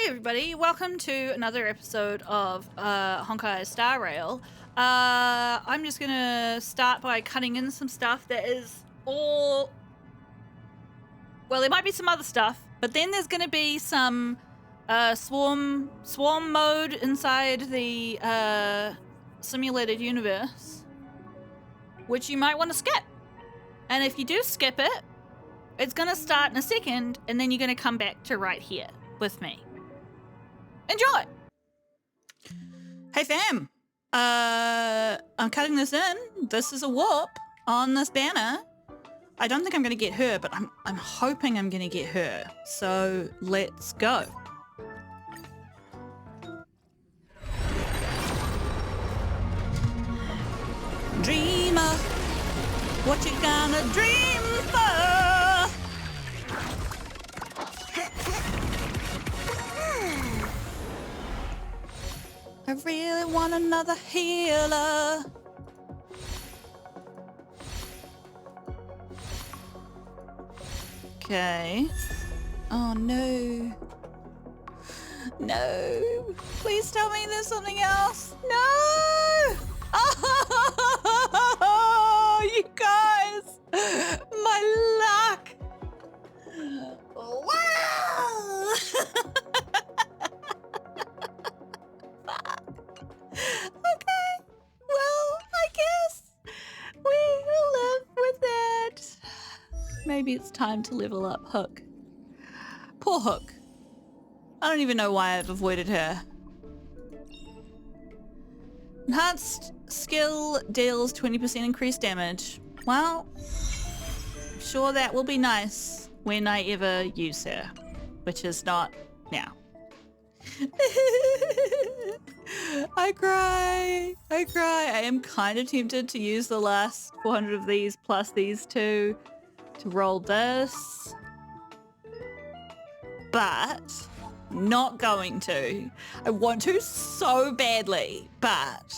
Hey everybody, welcome to another episode of Honkai Star Rail. I'm just gonna start by cutting in some stuff that is all... Well, there might be some other stuff, but then there's gonna be some swarm mode inside the simulated universe, which you might want to skip. And if you do skip it, it's gonna start in a second, and then you're gonna come back to right here with me. Enjoy! Hey fam! I'm cutting this in. This is a warp on this banner. I don't think I'm gonna get her, but I'm hoping I'm gonna get her. So let's go. Dreamer, what you gonna dream for? I really want another healer. Okay. Oh no. No. Please tell me there's something else. No! Oh, you guys! My luck! Wow! Okay, well, I guess we will live with it. Maybe it's time to level up Hook. Poor Hook. I don't even know why I've avoided her. Enhanced skill deals 20% increased damage. Well, I'm sure that will be nice when I ever use her, which is not now. I cry. I am kind of tempted to use the last 400 of these plus these two to roll this, but not going to. I want to so badly, but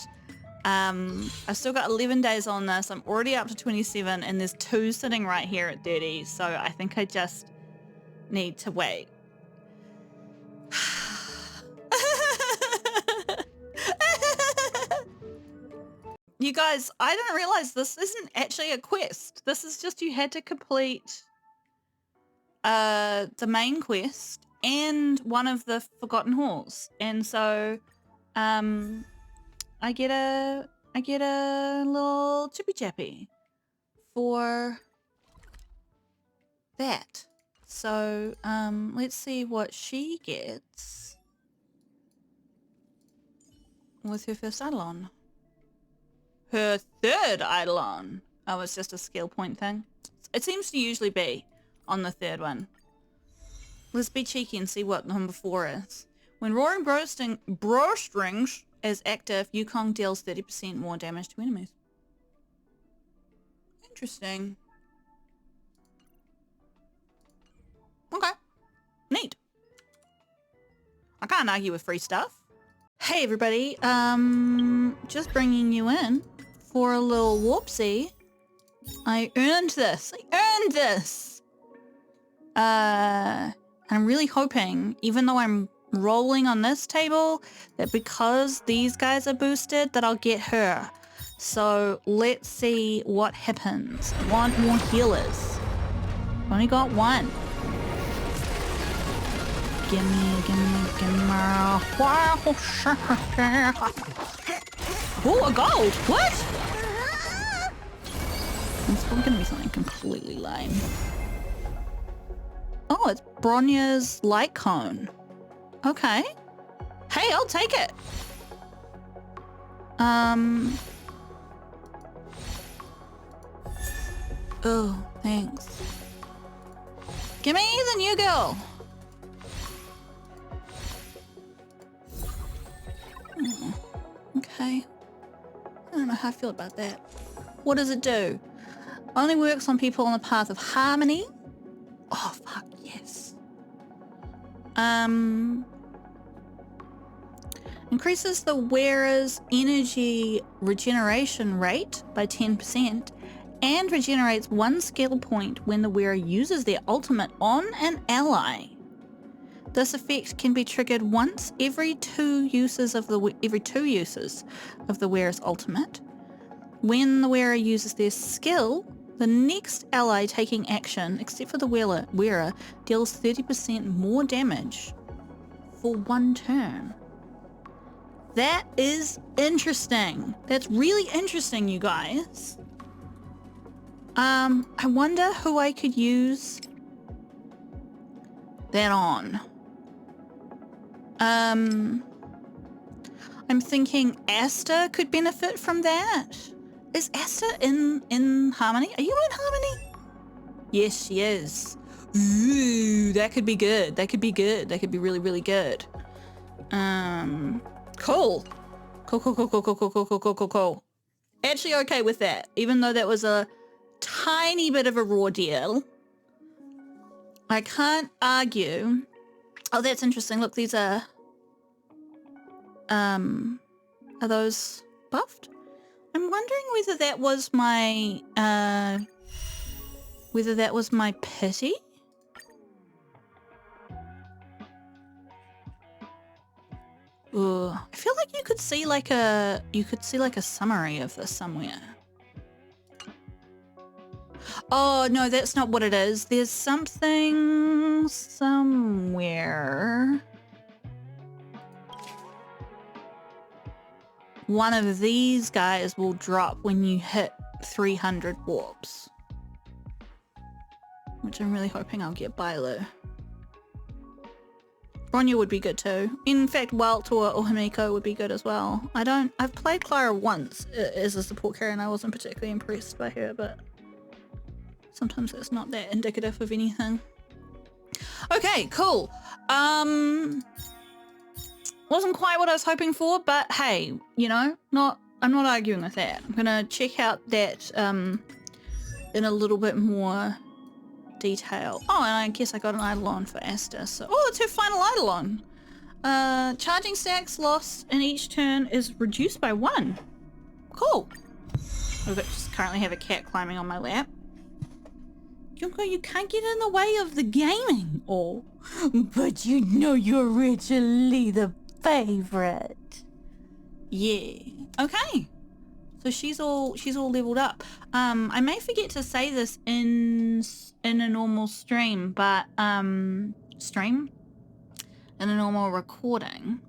I've still got 11 days on this. I'm already up to 27 and there's 2 sitting right here at 30, so I think I just need to wait. You guys, I didn't realize this isn't actually a quest. This is just you had to complete the main quest and one of the Forgotten Halls. And so I get a little chippy chappy for that. So let's see what she gets with her first Eidolon. Her third Eidolon. Oh, it's just a skill point thing. It seems to usually be on the third one. Let's be cheeky and see what number 4 is. When Roaring Bowstrings is active, Yukong deals 30% more damage to enemies. Interesting. Okay. Neat. I can't argue with free stuff. Hey everybody, just bringing you in for a little whoopsie. I earned this. And I'm really hoping, even though I'm rolling on this table, that because these guys are boosted, that I'll get her. So let's see what happens. I want more healers. Only got one. Gimme. Wow. Oh, a gold. What? It's probably gonna be something completely lame. Oh, it's Bronya's light cone. Okay. Hey, I'll take it. Oh, thanks. Give me the new girl. Okay. I don't know how I feel about that. What does it do? Only works on people on the path of harmony. Oh, fuck, yes. Increases the wearer's energy regeneration rate by 10% and regenerates 1 skill point when the wearer uses their ultimate on an ally. This effect can be triggered once every two uses of the wearer's ultimate. When the wearer uses their skill, the next ally taking action, except for the wearer, deals 30% more damage for one turn. That is interesting. That's really interesting, you guys. I wonder who I could use that on. I'm thinking Asta could benefit from that. Is Asta in Harmony? Are you in Harmony? Yes, she is. Ooh, that could be good. That could be good. That could be really, really good. Cool. Cool. Actually okay with that, even though that was a tiny bit of a raw deal. I can't argue. Oh, that's interesting. Look, these are those buffed? I'm wondering whether that was my pity? Ooh, I feel like you could see like a summary of this somewhere. Oh, no, that's not what it is. There's something somewhere. One of these guys will drop when you hit 300 warps. Which I'm really hoping I'll get Bailu. Bronya would be good too. In fact, Walt or Himiko would be good as well. I've played Clara once as a support carrier and I wasn't particularly impressed by her, but sometimes it's not that indicative of anything. Okay, cool. Wasn't quite what I was hoping for, but hey, you know, I'm not arguing with that. I'm gonna check out that in a little bit more detail. Oh, and I guess I got an Eidolon for Asta. So, oh, it's her final Eidolon. Charging stacks lost in each turn is reduced by 1. Cool. I just currently have a cat climbing on my lap. Junko, you can't get in the way of the gaming. Oh, but you know you're originally the favorite. Yeah. Okay. So she's all leveled up. I may forget to say this in a normal stream, but in a normal recording.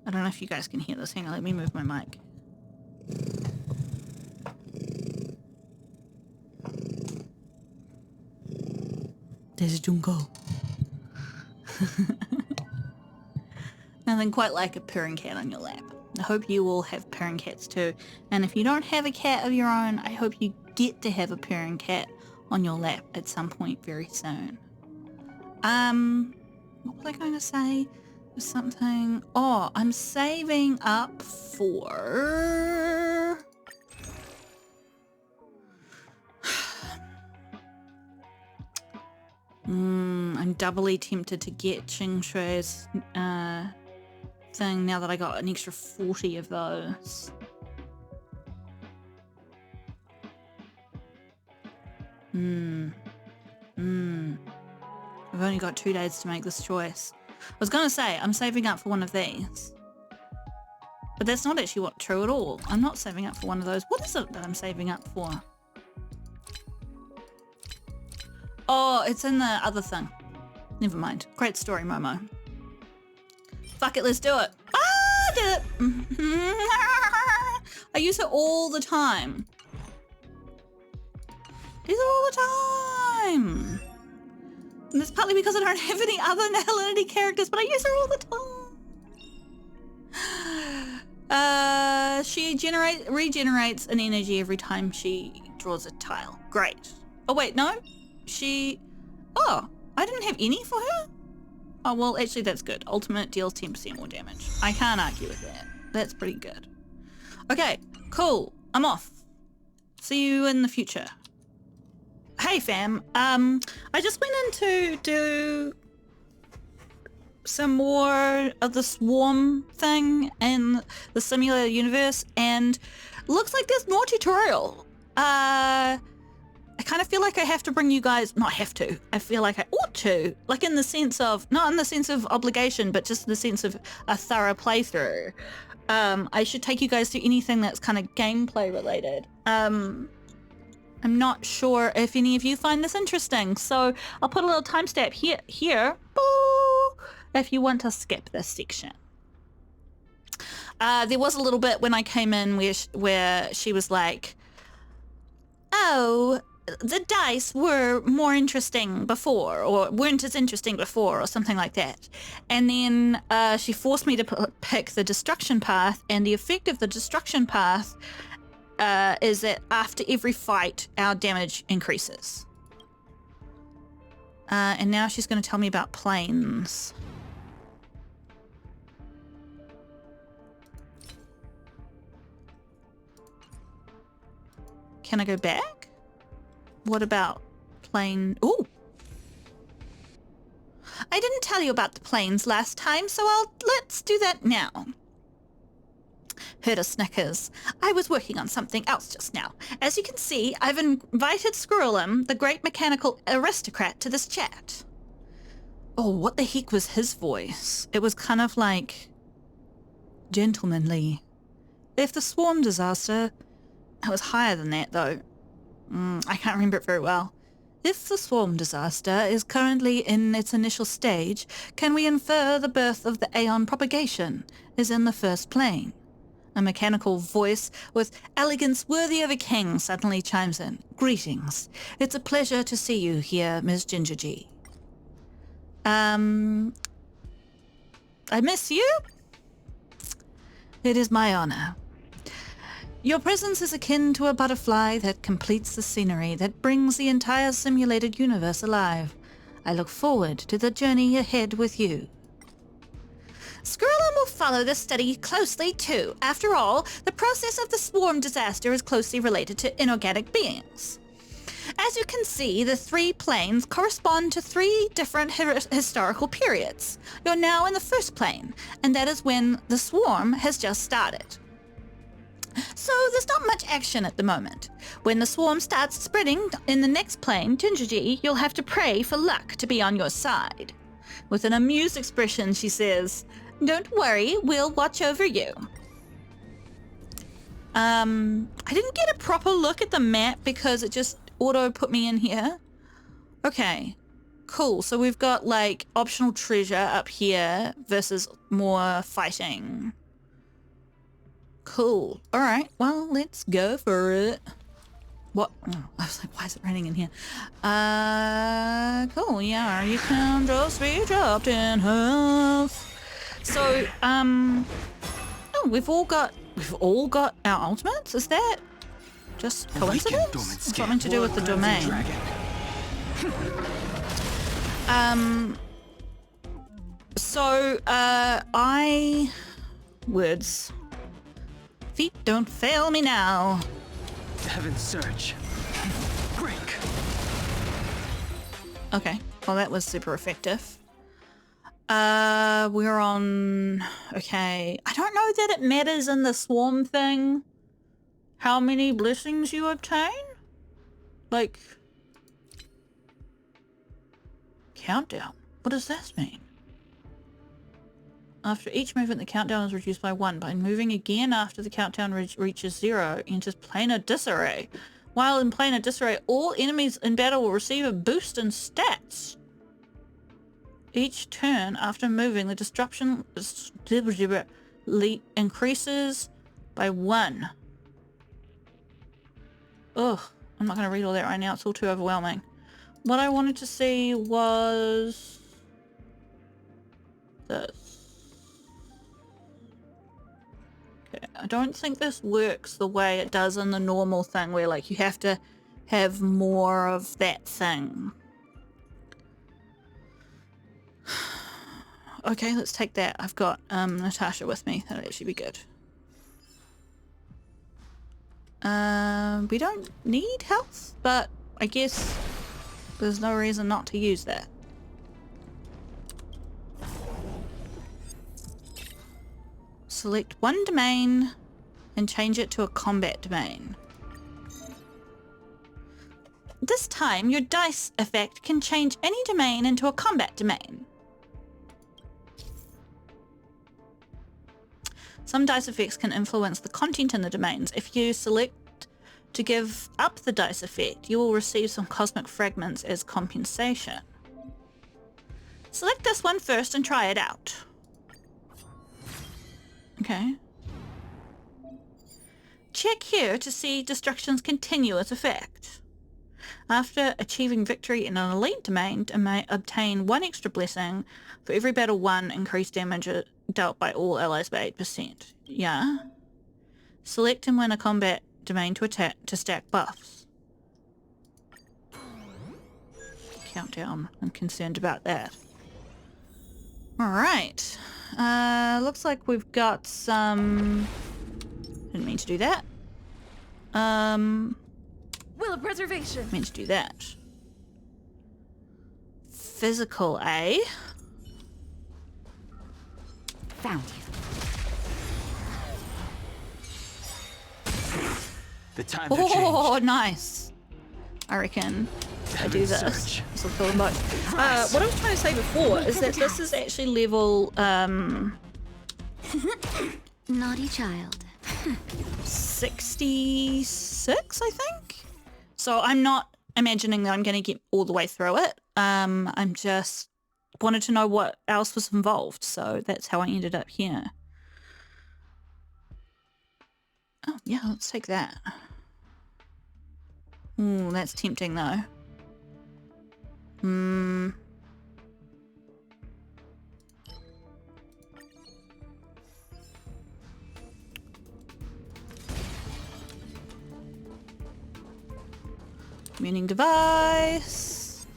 I don't know if you guys can hear this. Hang on, let me move my mic. There's Junko. Nothing quite like a purring cat on your lap. I hope you all have purring cats too. And if you don't have a cat of your own, I hope you get to have a purring cat on your lap at some point very soon. What was I going to say? There's something... Oh, I'm saving up for... I'm doubly tempted to get Ching Shui's thing now that I got an extra 40 of those. I've only got 2 days to make this choice. I was gonna say, I'm saving up for one of these. But that's not actually true at all. I'm not saving up for one of those. What is it that I'm saving up for? Oh, it's in the other thing. Never mind. Great story, Momo. Fuck it, let's do it. Ah, did it. I use her all the time. Use her all the time. And that's partly because I don't have any other Nahalinity characters, but I use her all the time. She regenerates an energy every time she draws a tile. Great. Oh wait, no. Oh, I didn't have any for her? Oh, well, actually that's good. Ultimate deals 10% more damage. I can't argue with that. That's pretty good. Okay, cool. I'm off. See you in the future. Hey fam, I just went in to do some more of the swarm thing in the simulator universe, and looks like there's more tutorial. I kind of feel like I have to bring you guys, not have to, I feel like I ought to, like in the sense of, not in the sense of obligation, but just in the sense of a thorough playthrough. I should take you guys through anything that's kind of gameplay related. I'm not sure if any of you find this interesting, so I'll put a little timestamp here, if you want to skip this section. There was a little bit when I came in where she was like, oh, the dice were more interesting before, or weren't as interesting before, or something like that. And then she forced me to pick the destruction path, and the effect of the destruction path is that after every fight, our damage increases. And now she's going to tell me about planes. Can I go back? What about plane? Ooh! I didn't tell you about the planes last time, so let's do that now. Heard a snickers. I was working on something else just now. As you can see, I've invited Squirrelum, the great mechanical aristocrat, to this chat. Oh, what the heck was his voice? It was kind of like gentlemanly. If the swarm disaster... It was higher than that, though. I can't remember it very well. If the swarm disaster is currently in its initial stage, can we infer the birth of the Aeon propagation is in the first plane? A mechanical voice with elegance worthy of a king suddenly chimes in. Greetings. It's a pleasure to see you here, Ms. Ginger G. I miss you? It is my honor. Your presence is akin to a butterfly that completes the scenery, that brings the entire simulated universe alive. I look forward to the journey ahead with you. Squirrelum will follow this study closely too. After all, the process of the swarm disaster is closely related to inorganic beings. As you can see, the 3 planes correspond to 3 different historical periods. You're now in the first plane, and that is when the swarm has just started. So there's not much action at the moment. When the swarm starts spreading in the next plane, Gingergy, you'll have to pray for luck to be on your side. With an amused expression, she says, don't worry, we'll watch over you. I didn't get a proper look at the map because it just auto put me in here. Okay, cool. So we've got like optional treasure up here versus more fighting. Cool. All right. Well, let's go for it. What? Oh, I was like, why is it raining in here? Cool. Yeah, you can just be chopped in half. So, oh, we've all got our ultimates. Is that just coincidence? Something to do with the domain. So, words. Feet don't fail me now. Heaven surge. Break. Okay. Well, that was super effective. We're on... Okay. I don't know that it matters in the swarm thing how many blessings you obtain. Like... Countdown. What does this mean? After each movement, the countdown is reduced by 1. By moving again after the countdown reaches 0, enters planar disarray. While in planar disarray, all enemies in battle will receive a boost in stats. Each turn after moving, the disruption increases by 1. Ugh, I'm not going to read all that right now. It's all too overwhelming. What I wanted to see was this. I don't think this works the way it does in the normal thing where like you have to have more of that thing. Okay, let's take that. I've got Natasha with me. That'll actually be good. We don't need health, but I guess there's no reason not to use that. Select one domain and change it to a combat domain. this time your dice effect can change any domain into a combat domain. Some dice effects can influence the content in the domains. If you select to give up the dice effect, you will receive some cosmic fragments as compensation. Select this one first and try it out. Okay. Check here to see destruction's continuous effect. After achieving victory in an elite domain, obtain 1 extra blessing for every battle won, increased damage dealt by all allies by 8%. Yeah. Select and win a combat domain to stack buffs. Countdown. I'm concerned about that. Alright. Looks like we've got some... Didn't mean to do that. Will of preservation. Meant to do that. Physical, eh? Found you. The times are Oh, changed. nice. I reckon I do Heaven's this. surge. This will kill them both. What I was trying to say before is that this is actually level Naughty child. 66, I think. So I'm not imagining that I'm going to get all the way through it. I'm just wanted to know what else was involved, so that's how I ended up here. Oh yeah, let's take that. Ooh, that's tempting though. Communing device.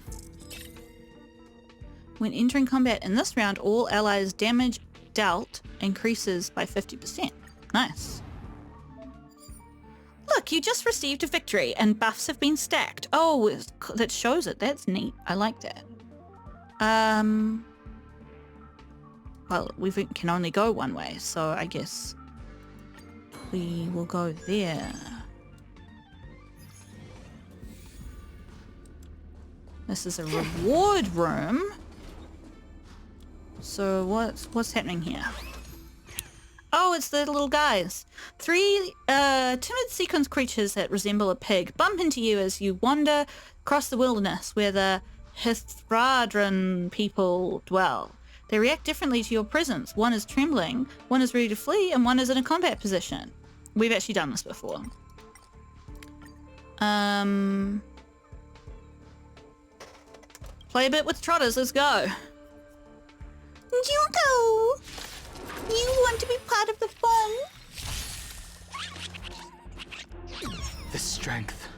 When entering combat in this round, all allies' damage dealt increases by 50%. Nice. Look, you just received a victory and buffs have been stacked. Oh, that shows it. That's neat. I like that. Well, we can only go one way, so I guess we will go there. This is a reward room. So what's happening here? Oh, it's the little guys. 3 timid sequence creatures that resemble a pig bump into you as you wander across the wilderness where the Hithradran people dwell. They react differently to your presence. One is trembling, one is ready to flee, and one is in a combat position. We've actually done this before. Play a bit with trotters, let's go. Junko! You want to be part of the fun? The strength.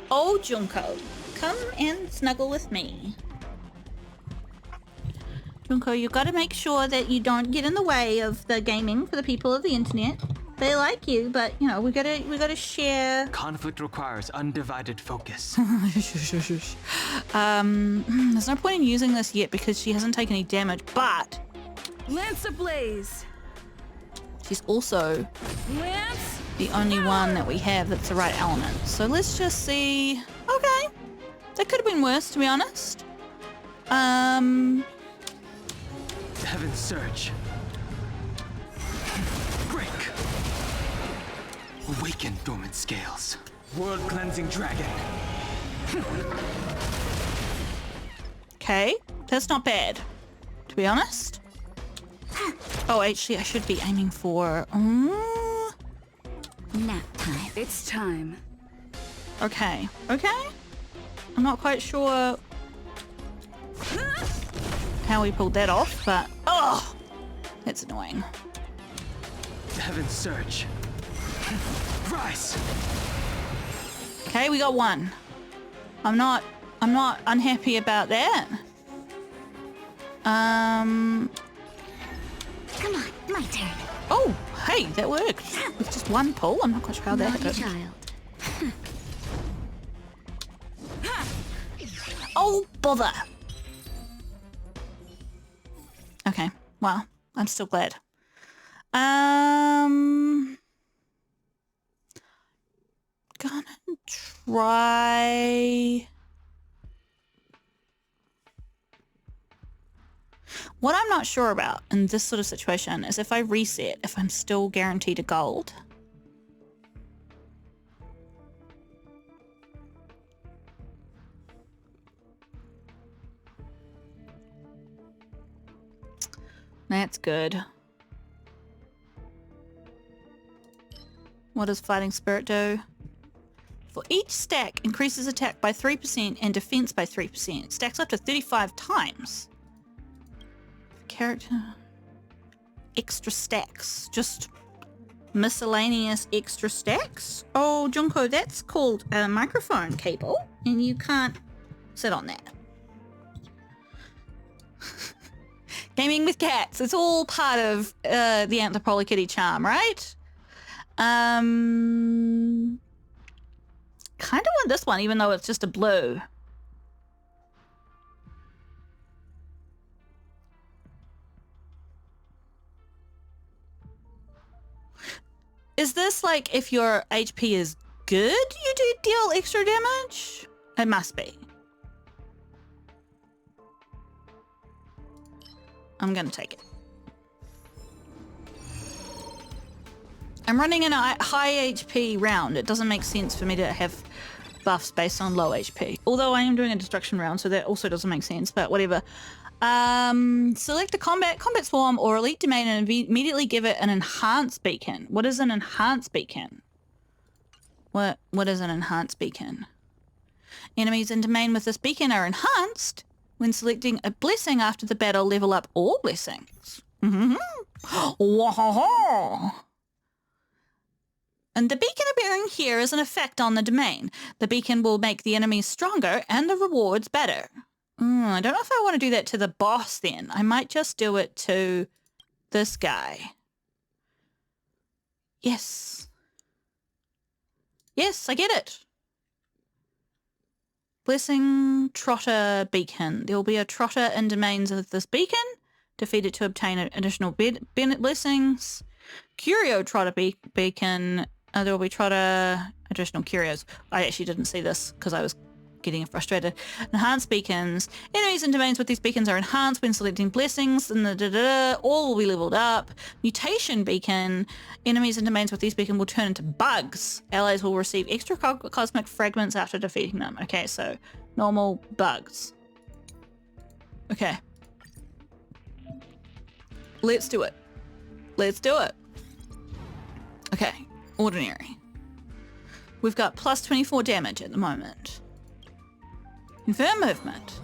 Oh, Junko, come and snuggle with me. Junko, you gotta make sure that you don't get in the way of the gaming for the people of the internet. They like you, but you know, we gotta share. Conflict requires undivided focus. There's no point in using this yet because she hasn't taken any damage, but Lance ablaze. she's also Lance. the only one that we have that's the right element. So let's just see. Okay, that could have been worse, to be honest. Heaven's surge. Break. Awaken dormant scales. World cleansing dragon. Okay, that's not bad, to be honest. Oh, actually, I should be aiming for... Nap time. It's time. Okay, okay. I'm not quite sure how we pulled that off, but... Oh! That's annoying. Heaven's surge. Rise. Okay, we got one. I'm not unhappy about that. Come on, my turn. Oh, hey, that worked. With just one pull, I'm not quite sure how that Naughty happened. child. Oh, bother. Okay, well, I'm still glad. gonna try... What I'm not sure about in this sort of situation is if I reset, if I'm still guaranteed a gold. That's good. What does Fighting Spirit do? For each stack, increases attack by 3% and defense by 3%. It stacks up to 35 times. Character... Extra stacks. Just miscellaneous extra stacks? Oh, Junko, that's called a microphone cable, and you can't sit on that. Gaming with cats. It's all part of the Anthropoly Kitty charm, right? Kind of want this one, even though it's just a blue. Is this like if your HP is good, you do deal extra damage? It must be. I'm gonna take it. I'm running in a high HP round. It doesn't make sense for me to have buffs based on low HP. Although I am doing a destruction round, so that also doesn't make sense, but whatever. Select a combat swarm or elite domain and immediately give it an enhanced beacon. What is an enhanced beacon? What is an enhanced beacon? Enemies in domain with this beacon are enhanced when selecting a blessing after the battle. Level up all blessings. And the beacon appearing here is an effect on the domain. The beacon will make the enemies stronger and the rewards better. I don't know if I want to do that to the boss then. I might just do it to this guy. Yes. Yes, I get it. Blessing Trotter Beacon. There will be a Trotter in domains of this beacon. Defeat it to obtain additional Bennett blessings. Curio Trotter Beacon. There will be Trotter additional Curios. I actually didn't see this because I was getting frustrated. Enhanced beacons. Enemies in domains with these beacons are enhanced when selecting blessings, and all will be leveled up. Mutation beacon. Enemies in domains with these beacons will turn into bugs. Allies will receive extra cosmic fragments after defeating them. Okay, so normal bugs. Okay. Let's do it. Let's do it. Okay, ordinary. We've got plus 24 damage at the moment. Confirm movement.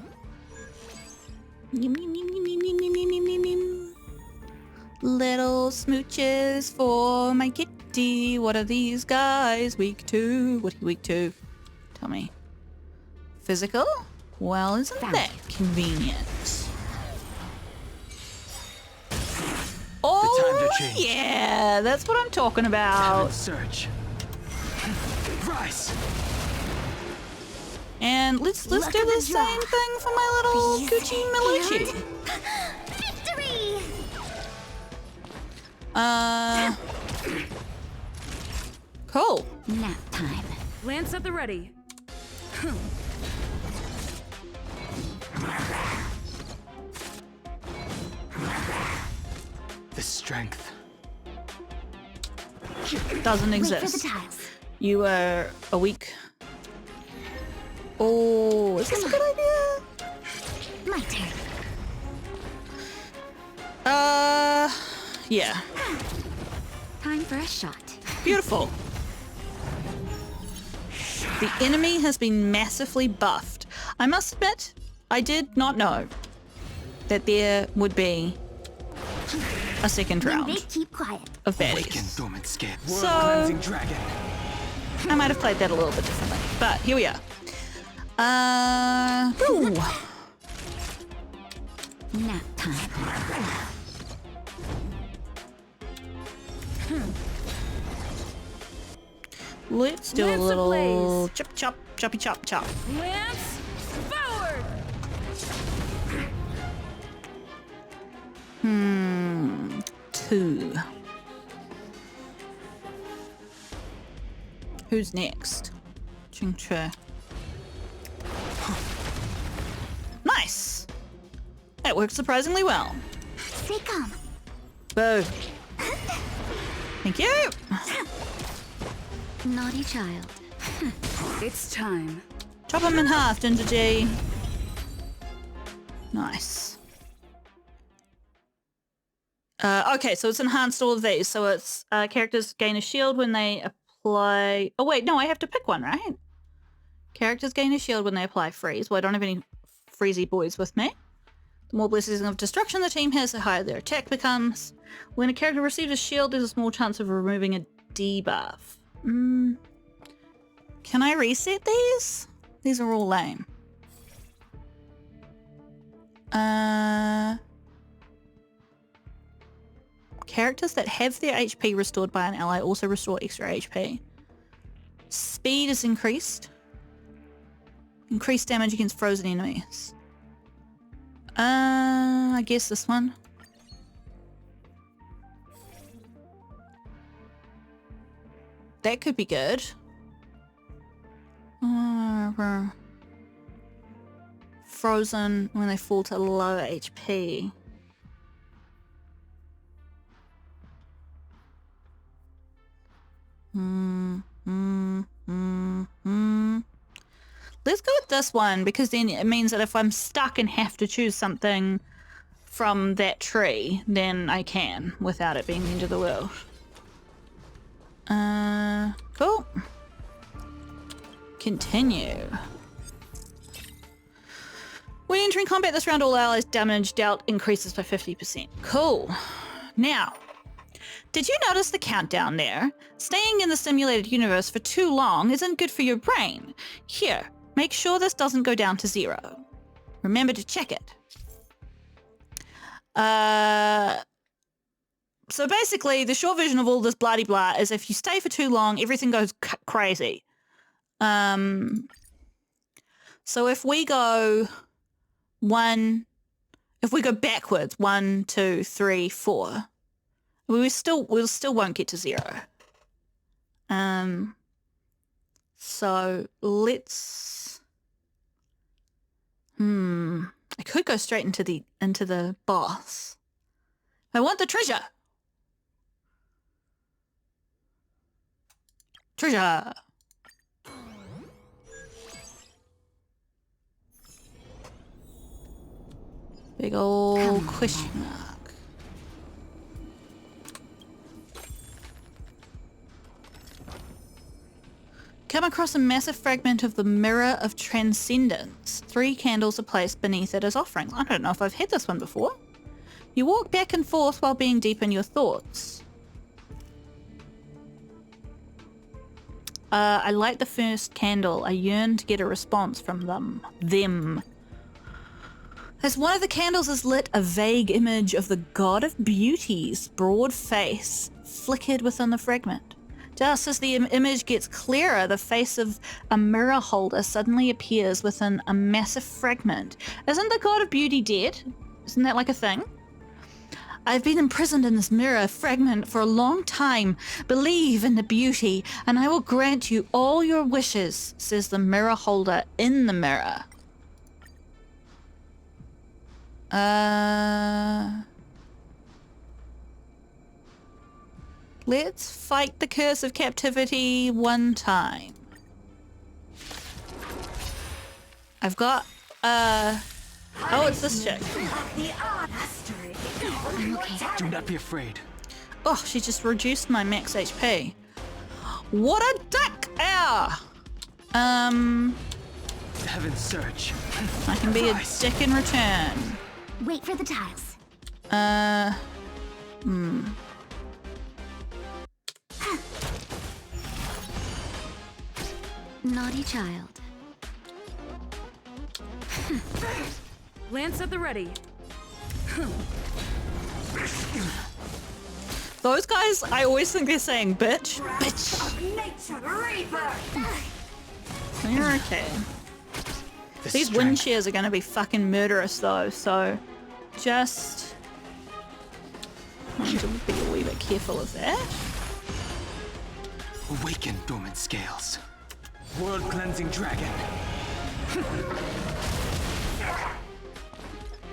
Little smooches for my kitty. What are these guys? Week 2. What are you week 2? Tell me. Physical? Well, isn't that convenient? Oh, yeah. That's what I'm talking about. Search. Rise. And let's do the same thing for my little Gucci Malucci. Victory! Cool. Nap time. Lance at the ready. The strength. Doesn't Wait for the exist. tiles. You are a weak. Oh, is this a good idea? My turn. Yeah. Time for a shot. Beautiful. The enemy has been massively buffed. I must admit, I did not know that there would be a second When round they keep quiet. of Awaken baddies. dormant skin. So- World cleansing dragon. I might have played that a little bit differently, but here we are. Ooh. Nap time. Let's do a Lance little ablaze. chop chop choppy chop chop. Lance forward! 2. Who's next? Ching Che. Nice. That worked surprisingly well. Stay calm. Boo. Thank you. Naughty child. It's time. Chop him in half, Ginger G. Nice. Okay, so it's enhanced all of these. So it's characters gain a shield when they apply... Oh, wait, no, I have to pick one, right? Characters gain a shield when they apply freeze. Well, I don't have any freezy boys with me. The more blessings of destruction the team has, the higher their attack becomes. When a character receives a shield, there's a small chance of removing a debuff. Can I reset these? These are all lame. Characters that have their HP restored by an ally also restore extra HP. Speed is increased. Increased damage against frozen enemies. I guess this one. That could be good. Frozen when they fall to low HP. Let's go with this one because then it means that if I'm stuck and have to choose something from that tree, then I can without it being the end of the world. Cool. Continue. When entering combat this round, all allies' damage dealt increases by 50%. Cool. Now, did you notice the countdown there? Staying in the simulated universe for too long isn't good for your brain. Here, make sure this doesn't go down to 0. Remember to check it. So basically, the short version of all this bloody blah is if you stay for too long, everything goes crazy. So if we go backwards, 1, 2, 3, 4, we still won't get to 0. So let's. I could go straight into the boss. I want the treasure. Treasure. Big old question mark. Come across a massive fragment of the Mirror of Transcendence. 3 candles are placed beneath it as offerings. I don't know if I've had this one before. You walk back and forth while being deep in your thoughts. I light the first candle. I yearn to get a response from them. As one of the candles is lit, a vague image of the god of beauty's broad face flickered within the fragment. Just as the image gets clearer, the face of a mirror holder suddenly appears within a massive fragment. Isn't the god of beauty dead? Isn't that like a thing? I've been imprisoned in this mirror fragment for a long time. Believe in the beauty, and I will grant you all your wishes, says the mirror holder in the mirror. Let's fight the curse of captivity one time. I've got, oh, it's this chick. I'm okay. Do not be afraid. Oh, she just reduced my max HP. What a duck! Ow! Heaven's search. I can be a dick in return. Wait for the tiles. Naughty child. Lance at the ready. Those guys, I always think they're saying bitch. Bitch. You're okay. These wind shears are going to be fucking murderous though, so just need to be a wee bit careful of that. Awaken dormant scales. World cleansing dragon.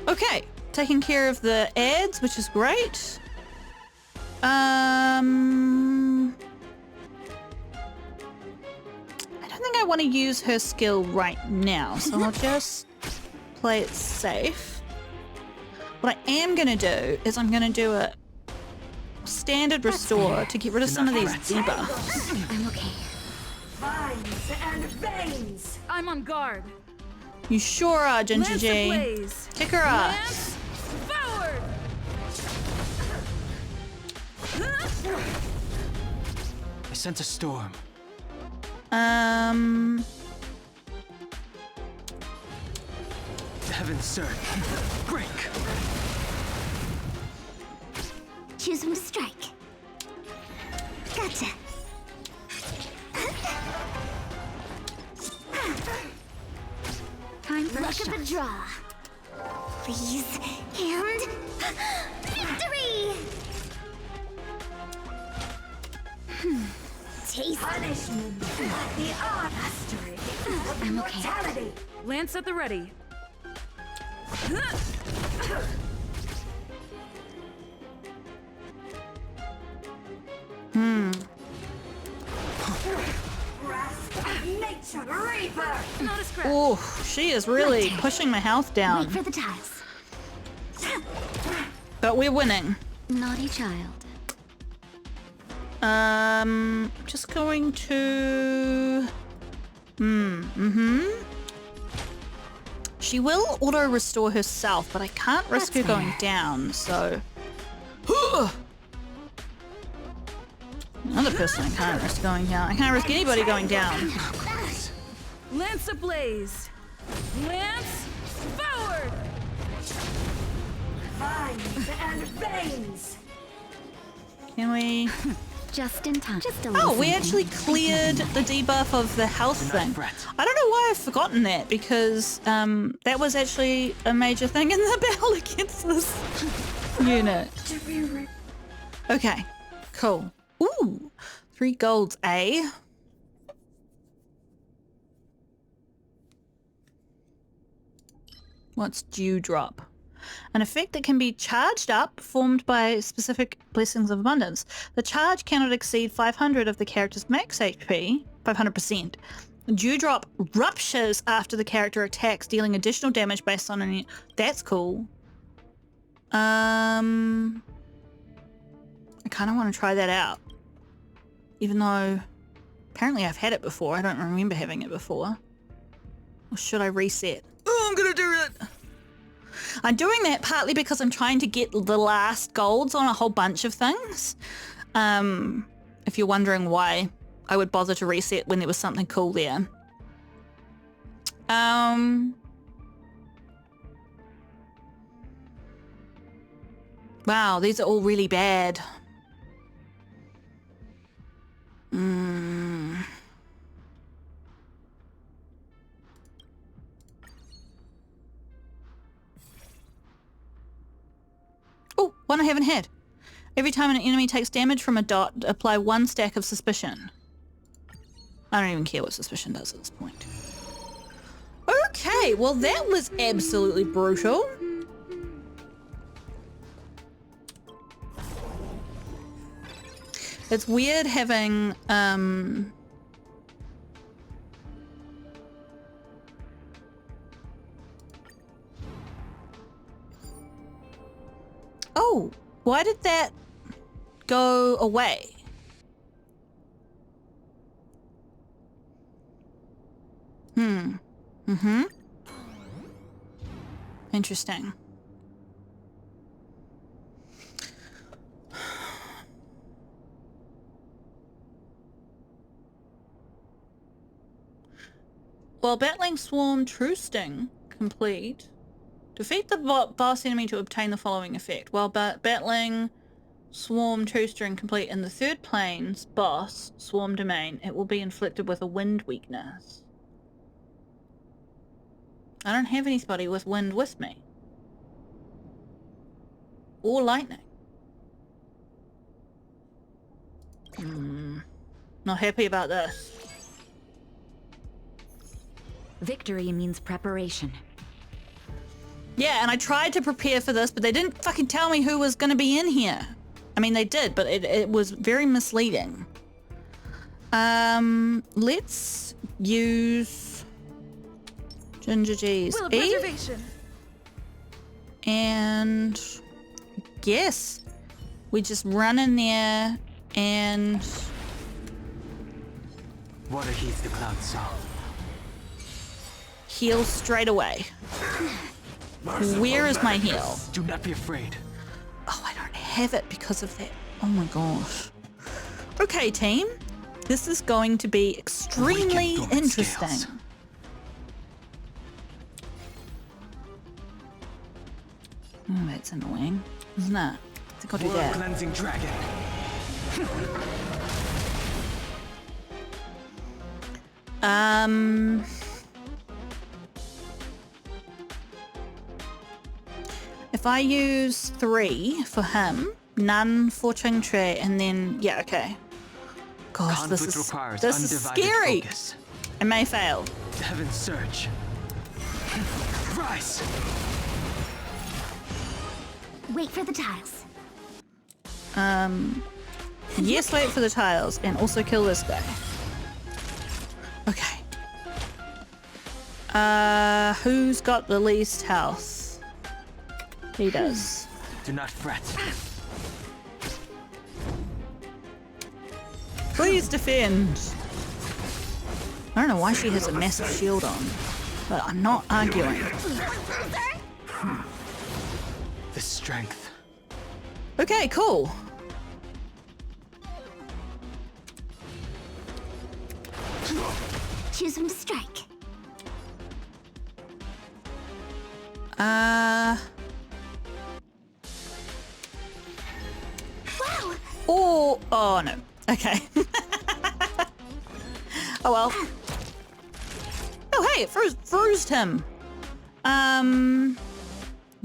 Okay, taking care of the ads, which is great. I don't think I want to use her skill right now, so I'll just play it safe. What I am going to do is I'm going to do a standard restore to get rid of some of these debuffs. I'm okay. Vines and veins. I'm on guard. You sure are, Ginger Lance G. ablaze. Kick her ass. Lance forward. I sense a storm. The heavens surge. Break. Choose when to strike. Gotcha. Time for luck of the draw. Please, and victory! Taste. Punishment. The art mastery. I'm okay. Mortality. Lance at the ready. Grasp of nature. Reaper. Not a scratch. Oh, she is really pushing my health Wait down. for the tiles. But we're winning. Naughty child. Just going to... She will auto-restore herself, but I can't risk her That's going fair. down, so... Another person I can't risk going down. I can't risk anybody going down. Lance ablaze. Lance forward. Vines and veins. Can we... Just in time. Just a Oh, little we something. actually cleared the debuff of the health Do not thing. fret. I don't know why I've forgotten that, because that was actually a major thing in the battle against this unit. Okay, cool. Ooh, 3 golds, A. What's Dewdrop? An effect that can be charged up, formed by specific blessings of abundance. The charge cannot exceed 500 of the character's max HP, 500%. Dewdrop ruptures after the character attacks, dealing additional damage based on any... That's cool. I kind of want to try that out. Even though apparently I've had it before. I don't remember having it before. Or should I reset? Oh, I'm gonna do it! I'm doing that partly because I'm trying to get the last golds on a whole bunch of things. If you're wondering why I would bother to reset when there was something cool there. Wow, these are all really bad. Oh, one I haven't had. Every time an enemy takes damage from a dot, apply 1 stack of suspicion. I don't even care what suspicion does at this point. Okay, well that was absolutely brutal. It's weird having, Oh, why did that go away? Interesting. While battling Swarm True Sting complete, defeat the boss enemy to obtain the following effect. While battling Swarm True Sting complete in the 3rd plane's boss, Swarm Domain, it will be inflicted with a wind weakness. I don't have anybody with wind with me. Or lightning. Not happy about this. Victory means preparation. Yeah, and I tried to prepare for this, but they didn't fucking tell me who was going to be in here. I mean, they did, but it was very misleading. Let's use Ginger G's Will of E, preservation. and guess we just run in there and Water heats the cloud song. heal straight away. Where is my heal? Do not be afraid. Oh, I don't have it because of that. Oh my gosh. Okay, team. This is going to be extremely dormant interesting. scales. Oh, that's annoying, isn't it? I think I'll do World that. cleansing dragon. If I use 3 for him, none for Ching Tre, and then yeah, okay. Gosh, Conflict this requires is undivided scary. focus. I may fail. Heaven's surge. Rise. Wait for the tiles. Yes, wait for the tiles, and also kill this guy. Okay. Who's got the least health? He does. Do not fret. Please defend. I don't know why she has a massive shield on, but I'm not arguing. The strength. Okay, cool. Choose when to strike. Wow. Oh no. Okay. Oh well. Oh hey, it froze him.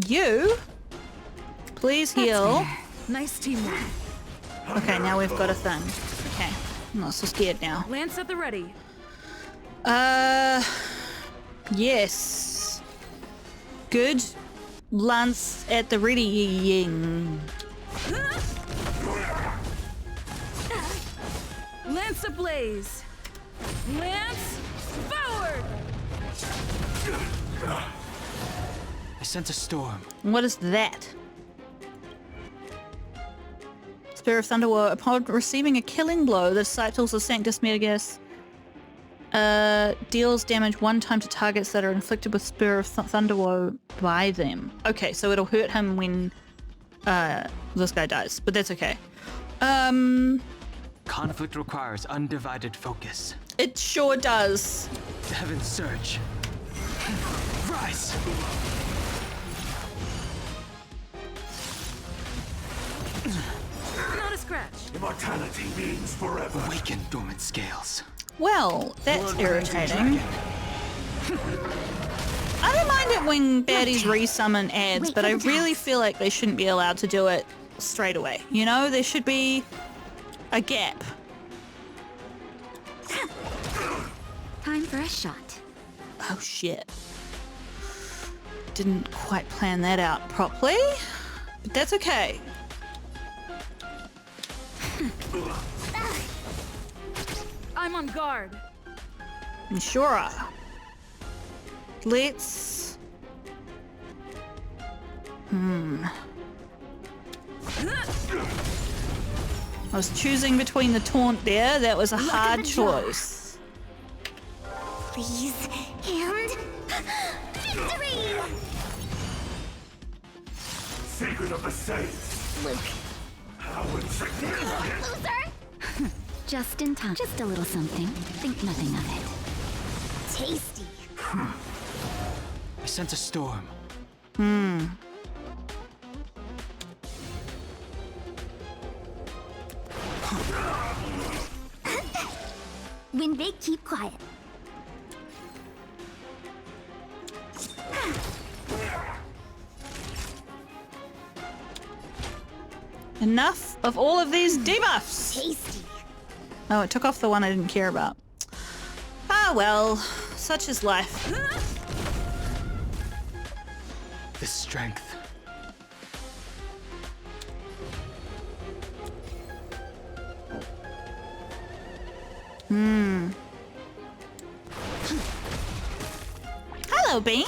You. Please heal. Nice teamwork. Okay, now we've got a thing. Okay. I'm not so scared now. Lance at the ready. Yes. Good. Lance at the readying. Lance ablaze. Lance forward. I sense a storm. What is that? Spear of Thunderwoe. Upon receiving a killing blow, the Cycles of Sanctus Metagas deals damage 1 time to targets that are inflicted with Spear of Thunderwoe by them. Okay, so it'll hurt him when this guy dies, but that's okay. Conflict requires undivided focus. It sure does. Heaven's surge. Rise. Not a scratch. Immortality means forever. Awaken dormant scales. Well, that's World cleansing irritating. dragon. I don't mind it when baddies resummon ads, Wait but for I the really task. feel like they shouldn't be allowed to do it straight away. You know, there should be a gap. Time for a shot. Oh shit. Didn't quite plan that out properly, but that's okay. I'm on guard. You sure are. Let's... I was choosing between the taunt there. That was a hard the draw. choice. Please, and victory! Secret of the saints. Luke, How insignificant. loser! Just in time. Just a little something. Think nothing of it. Tasty. I sense a storm. Win big, keep quiet. Enough of all of these debuffs. Tasty. Oh, it took off the one I didn't care about. Ah, well, such is life. The strength. Hello, Bean.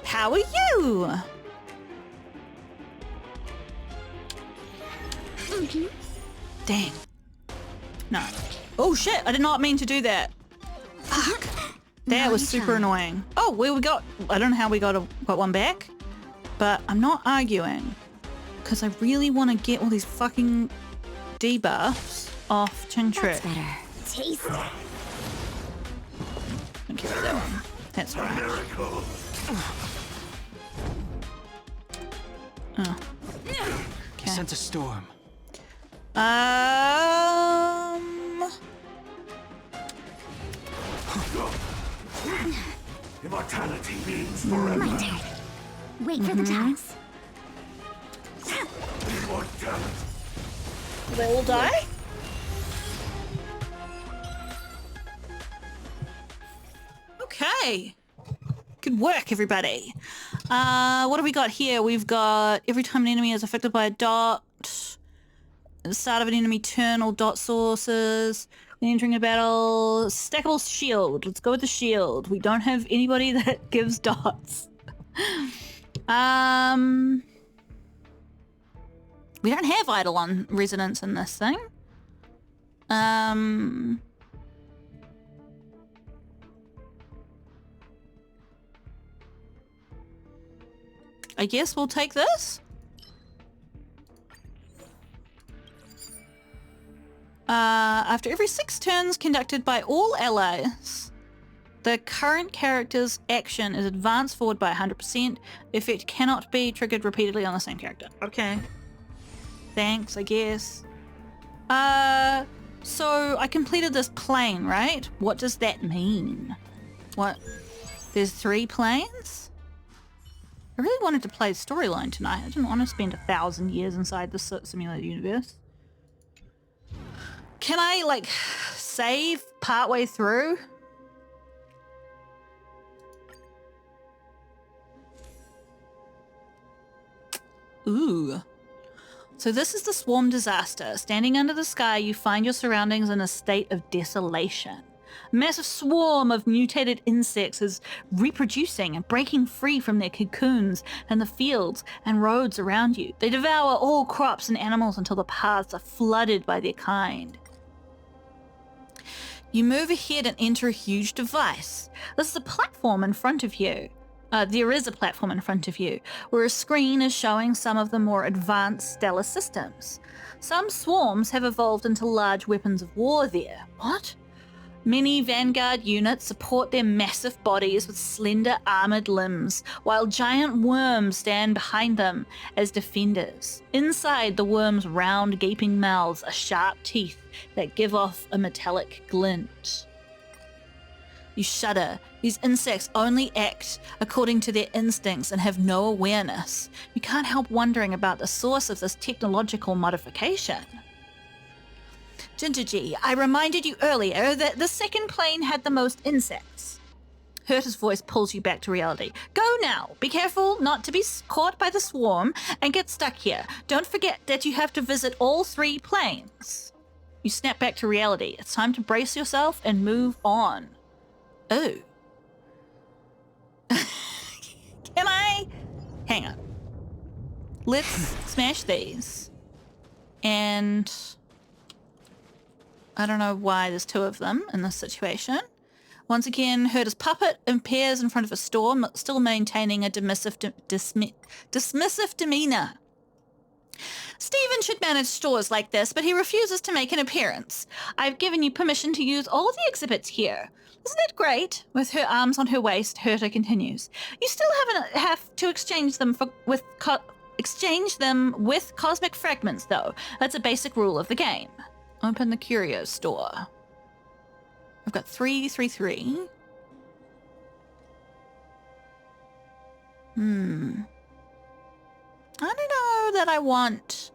How are you? Dang. No. Oh shit, I did not mean to do that. Fuck. That was super annoying. Oh, we got, I don't know how we got one back, but I'm not arguing because I really want to get all these fucking debuffs off Ching Trick. That's better. Taste it. Don't care about that one. That's alright. Miracle. Oh. I sense a storm. Immortality means forever. My turn. Wait for the toss. Immortality. Will they all die? Okay. Good work, everybody. What have we got here? We've got every time an enemy is affected by a dot, at the start of an enemy turn, all dot sources. When entering a battle, stackable shield. Let's go with the shield. We don't have anybody that gives dots. We don't have Eidolon resonance in this thing. I guess we'll take this. After every 6 turns conducted by all allies, the current character's action is advanced forward by 100%. Effect cannot be triggered repeatedly on the same character. Okay. Thanks, I guess. So I completed this plane, right? What does that mean? What? There's 3 planes? I really wanted to play storyline tonight. I didn't want to spend 1,000 years inside the simulated universe. Can I, like, save partway through? Ooh. So this is the swarm disaster. Standing under the sky, you find your surroundings in a state of desolation. A massive swarm of mutated insects is reproducing and breaking free from their cocoons in the fields and roads around you. They devour all crops and animals until the paths are flooded by their kind. You move ahead and enter a huge device. This is a platform in front of you. There is a platform in front of you, where a screen is showing some of the more advanced stellar systems. Some swarms have evolved into large weapons of war there. What? Many Vanguard units support their massive bodies with slender armored limbs, while giant worms stand behind them as defenders. Inside the worms' round, gaping mouths are sharp teeth that give off a metallic glint. You shudder. These insects only act according to their instincts and have no awareness. You can't help wondering about the source of this technological modification. Ginger G, I reminded you earlier that the second plane had the most insects. Herta's voice pulls you back to reality. Go now. Be careful not to be caught by the swarm and get stuck here. Don't forget that you have to visit all 3 planes. You snap back to reality. It's time to brace yourself and move on. Oh. Can I? Hang on. Let's smash these. And I don't know why there's 2 of them in this situation. Once again, Herta's puppet appears in front of a store, still maintaining a dismissive demeanor. Stephen should manage stores like this, but he refuses to make an appearance. I've given you permission to use all of the exhibits here. Isn't it great? With her arms on her waist, Herta continues. You still have to exchange them with cosmic fragments, though. That's a basic rule of the game. Open the curio store. I've got 333. I don't know that I want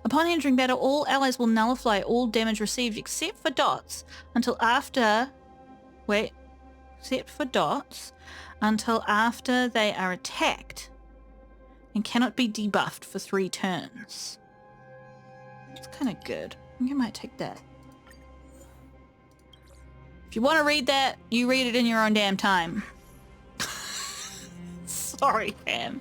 Upon entering battle, all allies will nullify all damage received except for dots until after... Wait. Except for dots until after they are attacked and cannot be debuffed for 3 turns. That's kind of good. I think I might take that. If you want to read that, you read it in your own damn time. Sorry, Pam.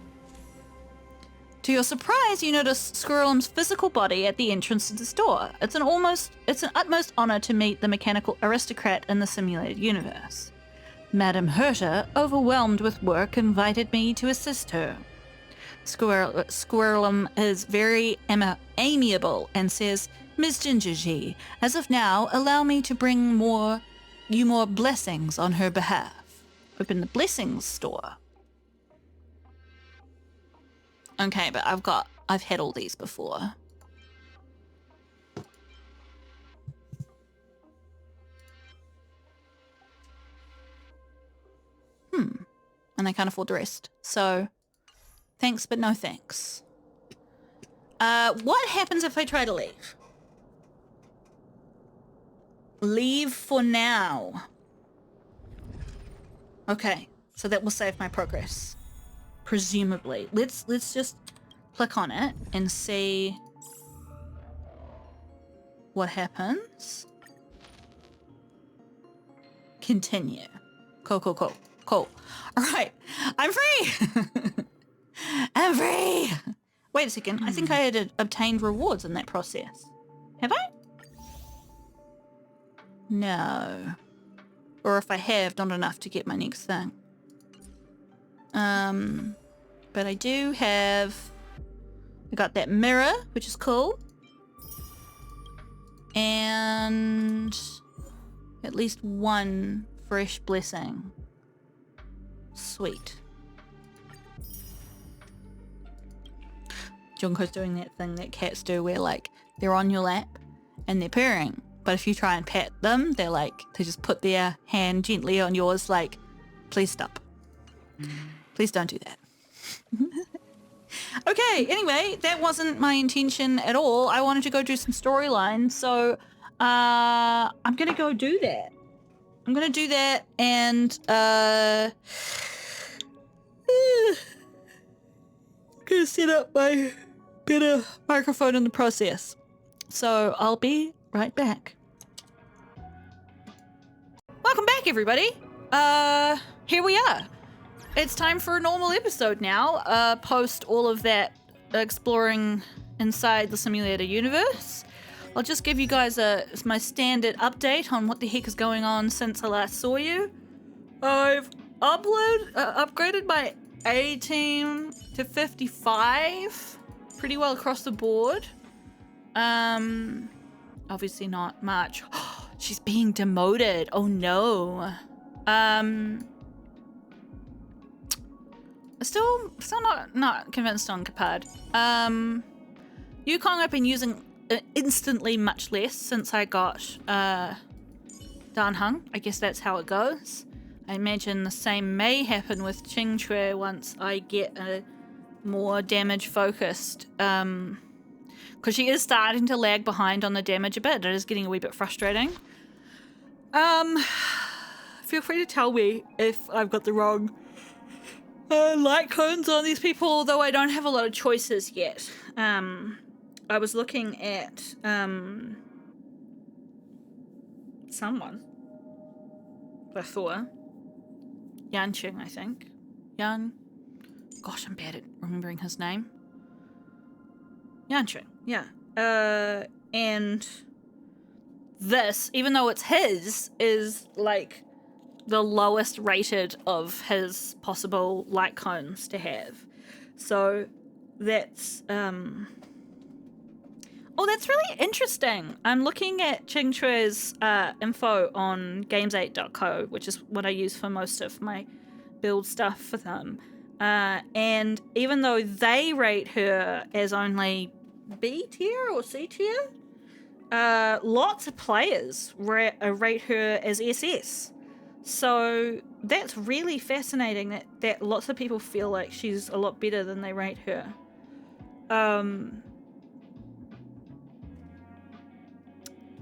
To your surprise, you notice Squirrelum's physical body at the entrance to the store. It's an utmost honor to meet the mechanical aristocrat in the simulated universe. Madame Herta, overwhelmed with work, invited me to assist her. Squirrelum is very amiable and says, Ms. Gingergy, as of now, allow me to bring you more blessings on her behalf. Open the blessings store. Okay, but I've had all these before. And I can't afford the rest. So, thanks, but no thanks. What happens if I try to leave? Leave for now. Okay, so that will save my progress. Presumably. Let's just click on it and see what happens. Continue. Cool. Alright, I'm free! I'm free! Wait a second, I think I had obtained rewards in that process. Have I? No. Or if I have, not enough to get my next thing. But I do have... I got that mirror, which is cool. And... at least one fresh blessing. Sweet. Junko's doing that thing that cats do where, like, they're on your lap and they're purring. But if you try and pat them, they just put their hand gently on yours like, please stop. Please don't do that. Okay, anyway, that wasn't my intention at all. I wanted to go do some storylines, so I'm going to go do that. I'm going to do that and going to set up my better microphone in the process. So I'll be right back. Welcome back, everybody. Here we are. It's time for a normal episode now, post all of that exploring inside the simulator universe. I'll just give you guys my standard update on what the heck is going on since I last saw you. I've upgraded my A team to 55, pretty well across the board. Obviously not much. She's being demoted. Oh no. Still not convinced on Kapad. Yukong I've been using instantly much less since I got Danheng. I guess that's how it goes. I imagine the same may happen with Qingque once I get a more damage focused. Because she is starting to lag behind on the damage a bit. It is getting a wee bit frustrating. Feel free to tell me if I've got the wrong light cones on these people, although I don't have a lot of choices yet. I was looking at someone before. Yanqing, I think. Gosh, I'm bad at remembering his name. Yanqing, yeah. And this, even though it's his, is like the lowest rated of his possible light cones to have. So that's oh, that's really interesting. I'm looking at Qingque's info on games8.co, which is what I use for most of my build stuff for them. And even though they rate her as only B tier or C tier, lots of players rate her as SS. So that's really fascinating that lots of people feel like she's a lot better than they rate her.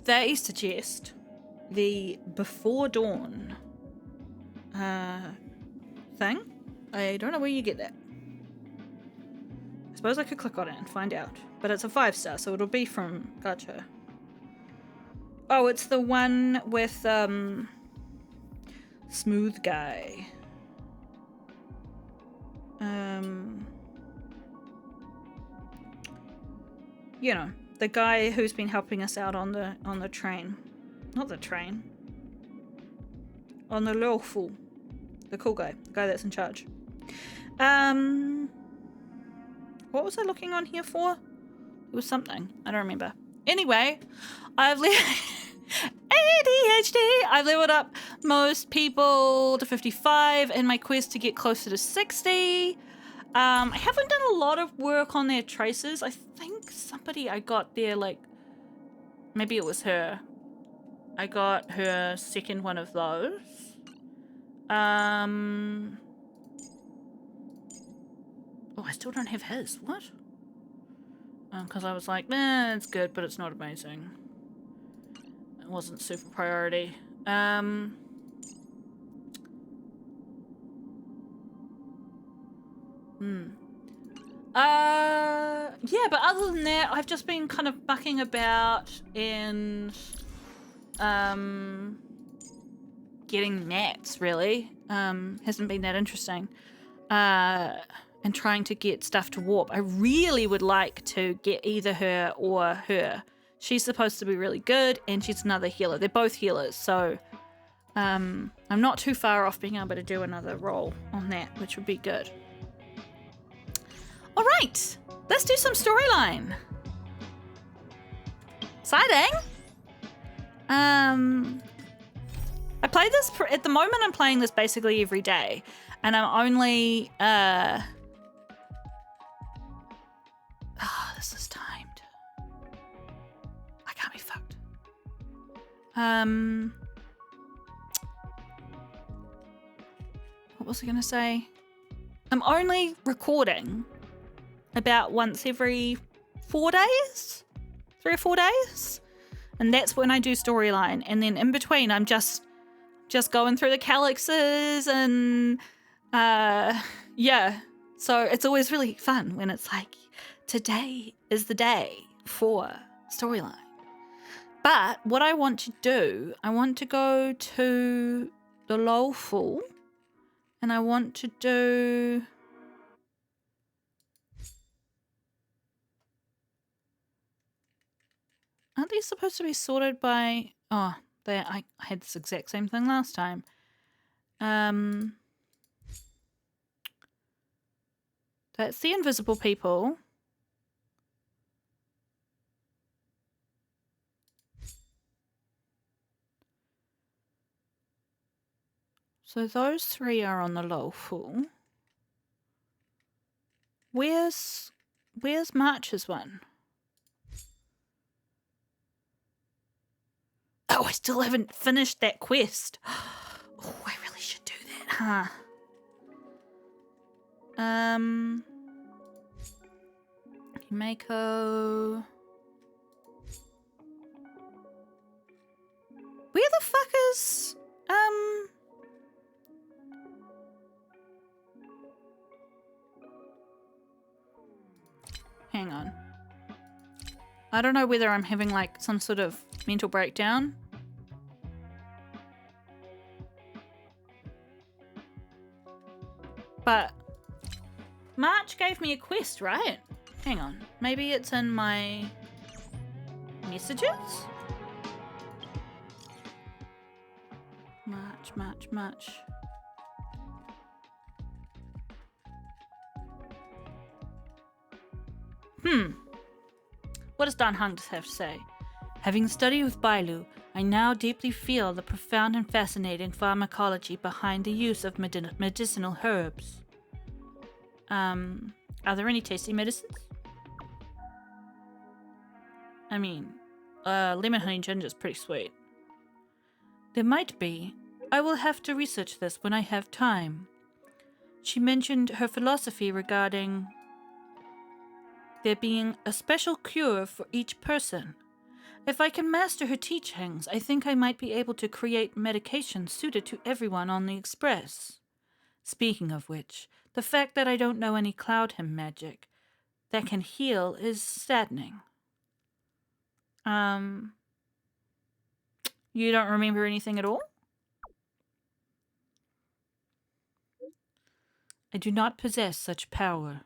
they suggest the Before Dawn thing. I don't know where you get that. I suppose I could click on it and find out. But it's a 5-star, so it'll be from Gacha. Oh, it's the one with Smooth Guy. You know, the guy who's been helping us out on the train. Not the train. On the lawful. The cool guy. The guy that's in charge. What was I looking on here for? It was something. I don't remember. Anyway, I've ADHD! I've leveled up most people to 55 in my quest to get closer to 60. I haven't done a lot of work on their traces. I think somebody I got there, like, maybe it was her. I got her second one of those. Oh, I still don't have his. What? Because I was like, it's good, but it's not amazing. It wasn't super priority. Yeah, but other than that, I've just been kind of bucking about and getting mats, really. Hasn't been that interesting. And trying to get stuff to warp. I really would like to get either her or her. She's supposed to be really good, and she's another healer. They're both healers, so I'm not too far off being able to do another roll on that, which would be good. All right, let's do some storyline. Exciting. I play this at the moment. I'm playing this basically every day, and I'm only this is timed. I can't be fucked. What was I gonna say? I'm only recording about once every 4 days? 3 or 4 days? And that's when I do storyline. And then in between, I'm just going through the calyxes and yeah. So it's always really fun when it's like, today is the day for storyline. But what I want to do, I want to go to the lawful, and I want to do... Aren't these supposed to be sorted by... Oh, I had this exact same thing last time. That's the invisible people. So those 3 are on the lawful. Where's March's one? Oh, I still haven't finished that quest. Oh, I really should do that, huh? Mako. Where the fuck is hang on. I don't know whether I'm having like some sort of mental breakdown. But March gave me a quest, right? Hang on. Maybe it's in my messages? March. What does Dan Hung have to say? Having studied with Bailu, I now deeply feel the profound and fascinating pharmacology behind the use of medicinal herbs. Are there any tasty medicines? I mean, lemon honey ginger is pretty sweet. There might be. I will have to research this when I have time. She mentioned her philosophy regarding there being a special cure for each person, If I can master her teachings, I think I might be able to create medication suited to everyone on the Express. Speaking of which, the fact that I don't know any cloud hymn magic that can heal is saddening. You don't remember anything at all? I do not possess such power.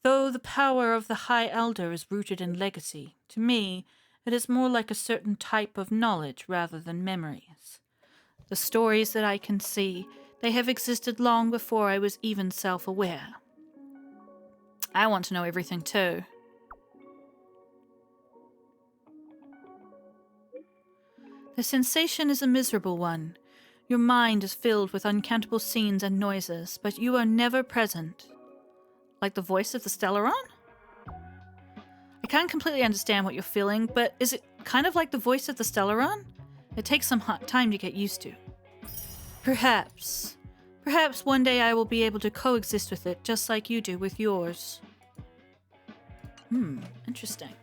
Though the power of the High Elder is rooted in legacy, to me, it is more like a certain type of knowledge rather than memories. The stories that I can see, they have existed long before I was even self-aware. I want to know everything too. The sensation is a miserable one. Your mind is filled with uncountable scenes and noises, but you are never present. Like the voice of the Stellaron? I can't completely understand what you're feeling, but is it kind of like the voice of the Stellaron? It takes some time to get used to. Perhaps. Perhaps one day I will be able to coexist with it, just like you do with yours. Interesting.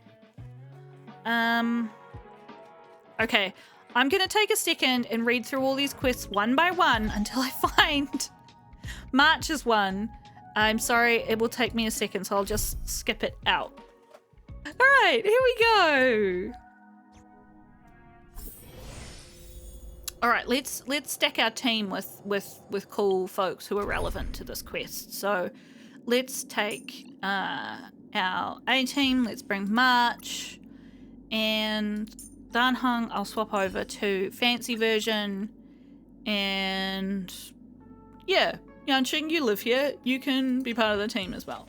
Okay, I'm gonna take a second and read through all these quests one by one until I find March's one. I'm sorry, it will take me a second, so I'll just skip it out. Alright, here we go. Alright, let's stack our team with cool folks who are relevant to this quest. So let's take our A team, let's bring March, and Danhung I'll swap over to fancy version, and yeah, Yanqing, you live here, you can be part of the team as well.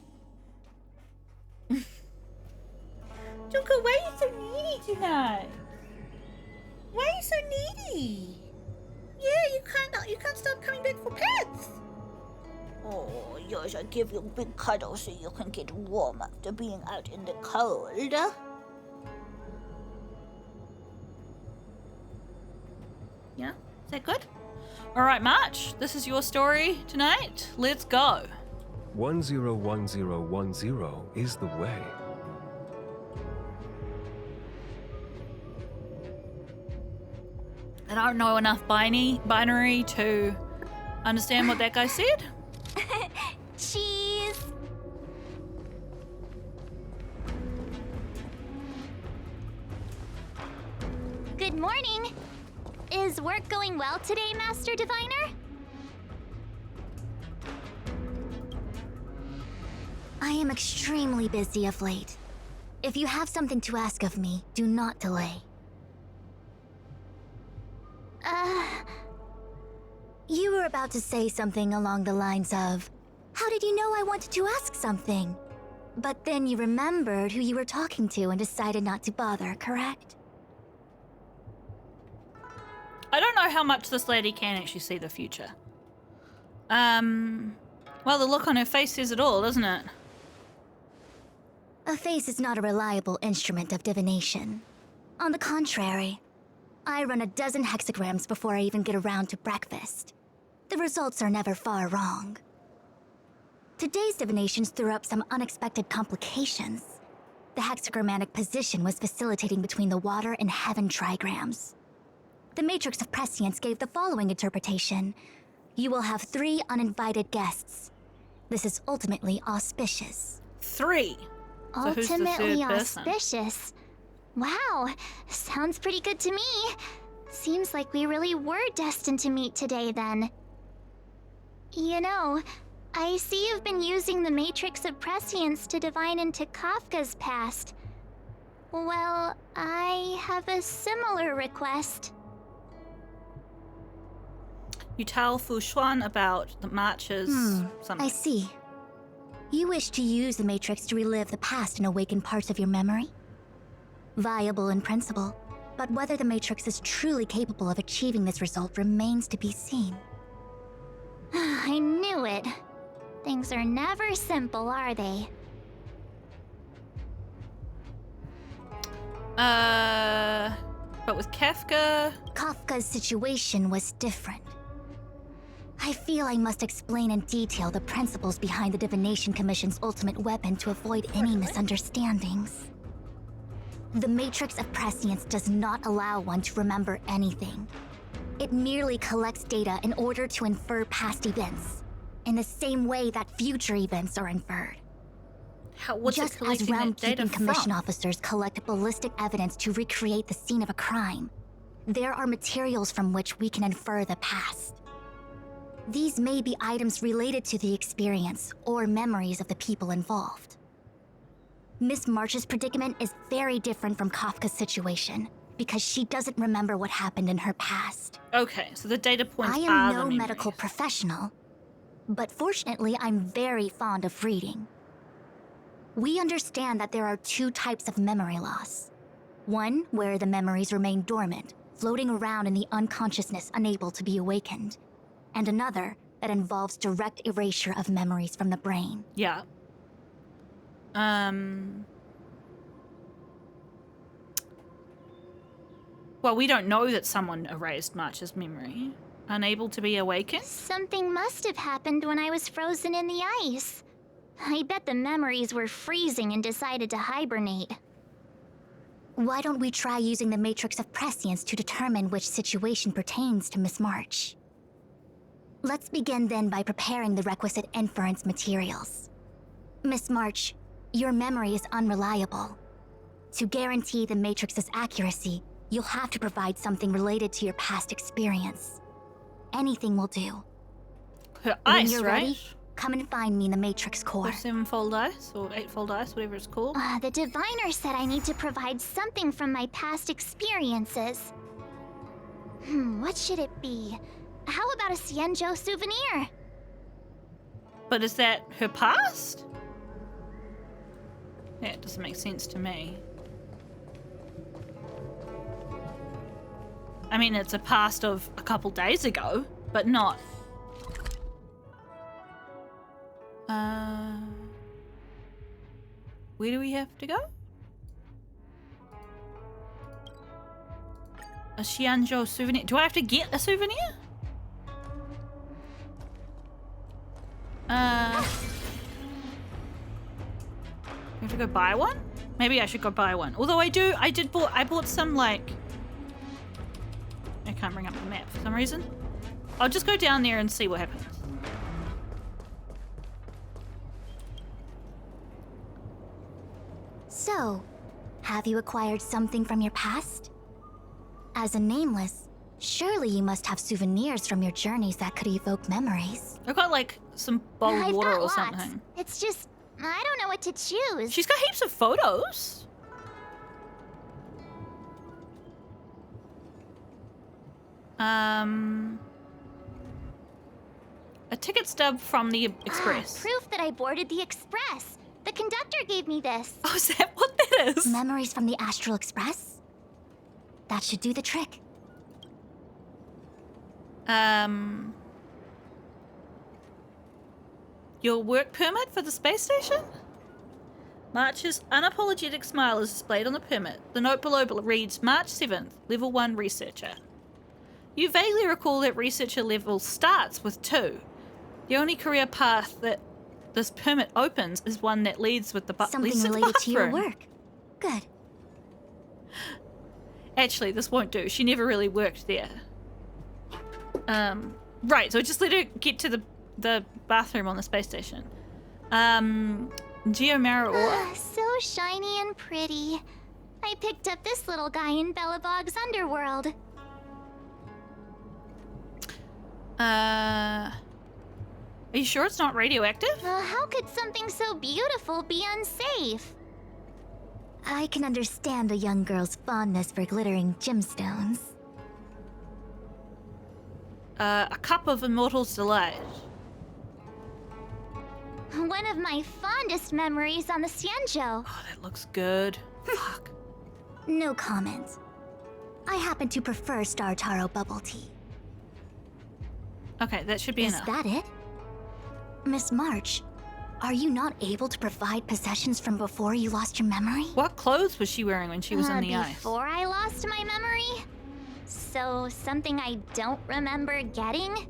Joker, why are you so needy tonight? Why are you so needy? Yeah, you can't stop coming back for pets. Oh, yes, I give you a big cuddle so you can get warm after being out in the cold. Yeah, is that good? All right, March, this is your story tonight. Let's go. 101010 is the way. I don't know enough binary to understand what that guy said. Cheese! Good morning! Is work going well today, Master Diviner? I am extremely busy of late. If you have something to ask of me, do not delay. You were about to say something along the lines of, how did you know I wanted to ask something? But then you remembered who you were talking to and decided not to bother, correct? I don't know how much this lady can actually see the future. Well, the look on her face says it all, doesn't it? A face is not a reliable instrument of divination. On the contrary, I run a dozen hexagrams before I even get around to breakfast. The results are never far wrong. Today's divinations threw up some unexpected complications. The hexagrammatic position was facilitating between the water and heaven trigrams. The matrix of prescience gave the following interpretation. You will have 3 uninvited guests. This is ultimately auspicious. 3. So who's the Ultimately third person? auspicious? Wow, sounds pretty good to me. Seems like we really were destined to meet today then. You know, I see you've been using the Matrix of Prescience to divine into Kafka's past. Well, I have a similar request. You tell Fu Xuan about the March's something. I see. You wish to use the Matrix to relive the past and awaken parts of your memory? Viable in principle, but whether the Matrix is truly capable of achieving this result remains to be seen. I knew it. Things are never simple, are they? But with Kafka... Kafka's situation was different. I feel I must explain in detail the principles behind the Divination Commission's ultimate weapon to avoid any misunderstandings. The matrix of prescience does not allow one to remember anything. It merely collects data in order to infer past events, in the same way that future events are inferred. What's it Just as collecting that data realm-keeping commission from? officers collect ballistic evidence to recreate the scene of a crime, there are materials from which we can infer the past. These may be items related to the experience or memories of the people involved. Miss March's predicament is very different from Kafka's situation because she doesn't remember what happened in her past. Okay, so the data points I are am the no memories. medical professional, but fortunately I'm very fond of reading. We understand that there are two types of memory loss. One where the memories remain dormant, floating around in the unconsciousness unable to be awakened, and another that involves direct erasure of memories from the brain. Yeah. Well, we don't know that someone erased March's memory. Unable to be awakened? Something must have happened when I was frozen in the ice. I bet the memories were freezing and decided to hibernate. Why don't we try using the matrix of prescience to determine which situation pertains to Miss March? Let's begin then by preparing the requisite inference materials. Miss March, your memory is unreliable. To guarantee the matrix's accuracy, you'll have to provide something related to your past experience. Anything will do. Her When ice, you're right? ready, come and find me in the matrix core. Or 7-fold ice, or 8-fold ice, whatever it's called. The diviner said I need to provide something from my past experiences. What should it be? How about a Xianzhou souvenir? But is that her past? Yeah, it doesn't make sense to me. I mean, it's a past of a couple days ago, but not. Where do we have to go? A Xianzhou souvenir. Do I have to get a souvenir? We have to go buy one? Maybe I should go buy one. Although I bought some, like... I can't bring up the map for some reason. I'll just go down there and see what happens. So, have you acquired something from your past? As a nameless, surely you must have souvenirs from your journeys that could evoke memories. I've got, like, some bottled I've water got or lots. something. It's just, I don't know what to choose. She's got heaps of photos. A ticket stub from the Express. Proof that I boarded the express. The conductor gave me this. Oh, is that what that is? Memories from the Astral Express? That should do the trick. Your work permit for the space station? March's unapologetic smile is displayed on the permit. The note below reads, March 7th, Level 1 Researcher. You vaguely recall that Researcher level starts with 2. The only career path that this permit opens is one that leads with the Something leads to the related to your bathroom. work. Good. Actually, this won't do. She never really worked there. Right, so just let her get to the bathroom on the space station. Geomara ore. So shiny and pretty. I picked up this little guy in Belobog's underworld. Are you sure it's not radioactive? How could something so beautiful be unsafe? I can understand a young girl's fondness for glittering gemstones. A cup of immortal's delight. One of my fondest memories on the Xianzhou. Oh, that looks good. Fuck. No comment. I happen to prefer Star Taro bubble tea. Okay, that should be Is enough. that it? Miss March, are you not able to provide possessions from before you lost your memory? What clothes was she wearing when she was in the ice? Before I lost my memory? So, something I don't remember getting?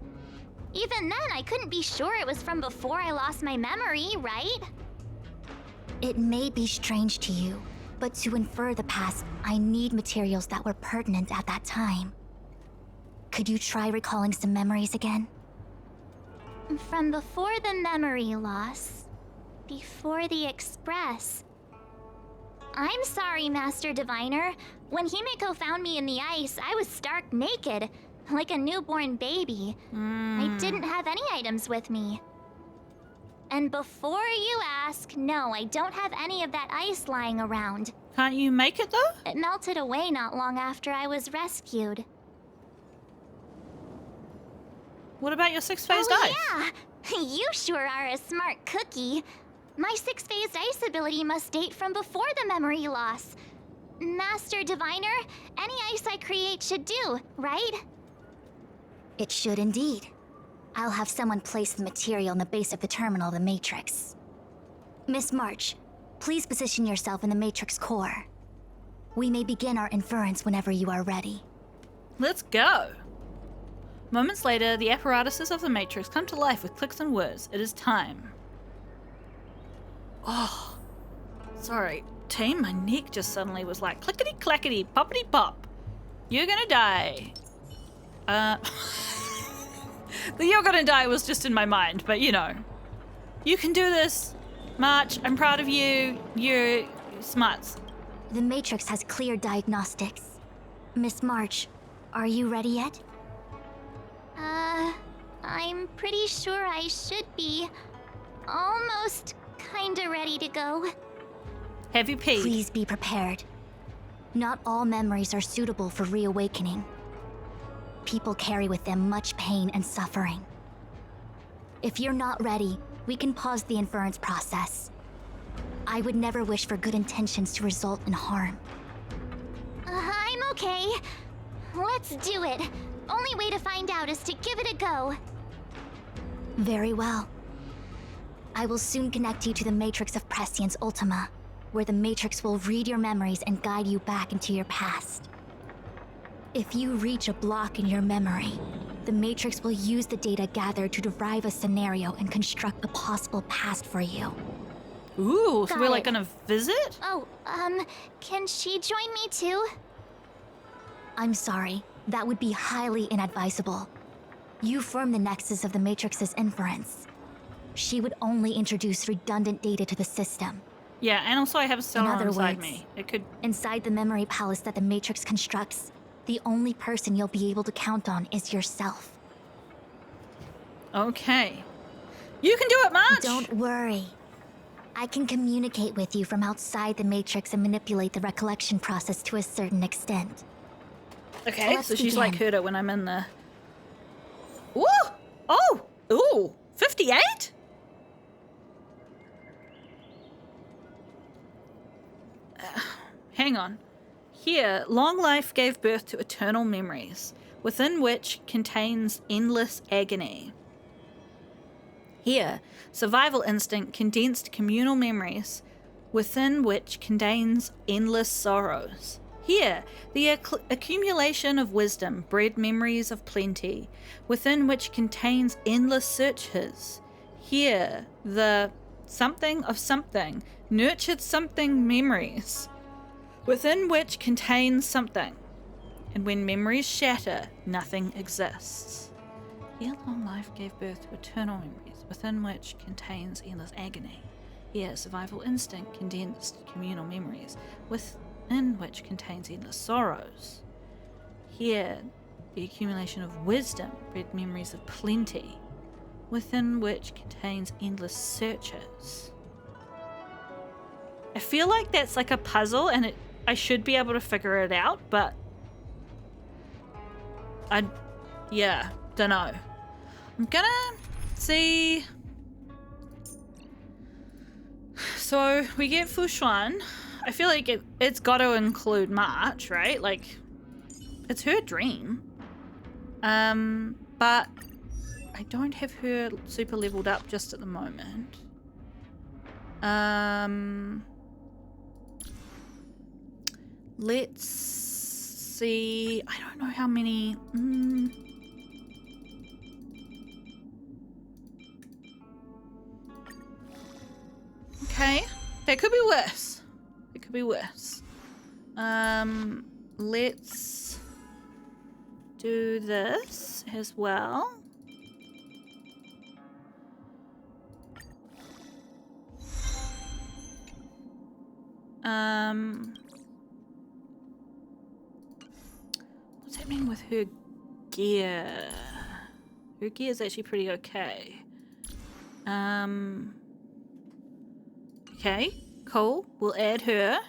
Even then, I couldn't be sure it was from before I lost my memory, right? It may be strange to you, But to infer the past, I need materials that were pertinent at that time. Could you try recalling some memories again? From before the memory loss, before the Express. I'm sorry, Master Diviner. When Himeko found me in the ice, I was stark naked, like a newborn baby. I didn't have any items with me. And before you ask, no, I don't have any of that ice lying around. Can't you make it though? It melted away not long after I was rescued. What about your six-phased ice? Yeah! You sure are a smart cookie. My six-phased ice ability must date from before the memory loss. Master Diviner, any ice I create should do, right? It should indeed. I'll have someone place the material in the base of the terminal of the Matrix. Miss March, please position yourself in the Matrix core. We may begin our inference whenever you are ready. Let's go. Moments later, the apparatuses of the Matrix come to life with clicks and words. It is time. Oh, sorry. Team, my neck just suddenly was like clickety-clackety, poppity-pop. You're gonna die. The "you're gonna die" was just in my mind, but you know. You can do this, March. I'm proud of you. You're smarts. The Matrix has clear diagnostics. Miss March, are you ready yet? I'm pretty sure I should be. Almost kinda ready to go. Have you peed? Please be prepared. Not all memories are suitable for reawakening. People carry with them much pain and suffering. If you're not ready, we can pause the inference process. I would never wish for good intentions to result in harm. I'm okay. Let's do it. Only way to find out is to give it a go. Very well. I will soon connect you to the Matrix of Prescience Ultima, where the Matrix will read your memories and guide you back into your past. If you reach a block in your memory, the Matrix will use the data gathered to derive a scenario and construct a possible past for you. Ooh, so Got we're like it. gonna visit? Oh, can she join me too? I'm sorry, that would be highly inadvisable. You form the nexus of the Matrix's inference. She would only introduce redundant data to the system. Yeah, and also I have a cellar other inside words, me. It could. Inside the memory palace that the Matrix constructs, the only person you'll be able to count on is yourself. Okay. You can do it, March! Don't worry. I can communicate with you from outside the Matrix and manipulate the recollection process to a certain extent. Okay, Let's so she's begin. like Herta when I'm in the... Ooh! Oh! Ooh! 58? Hang on. Here, long life gave birth to eternal memories, within which contains endless agony. Here, survival instinct condensed communal memories, within which contains endless sorrows. Here, the accumulation of wisdom bred memories of plenty, within which contains endless searches. Here, the something of something nurtured something memories, within which contains something. And when memories shatter, nothing exists. Here, long life gave birth to eternal memories, within which contains endless agony. Here, survival instinct condensed communal memories, within which contains endless sorrows. Here, the accumulation of wisdom bred memories of plenty, within which contains endless searches. I feel like that's like a puzzle, and I should be able to figure it out, but yeah, dunno. I'm gonna see. So we get Fushuan. I feel like it's got to include March, right? Like, it's her dream. But I don't have her super leveled up just at the moment. Let's see. I don't know how many. Okay, that could be worse. It Could be worse. Let's do this as well. What's happening with her gear? Her gear is actually pretty okay. Okay, cool. We'll add her.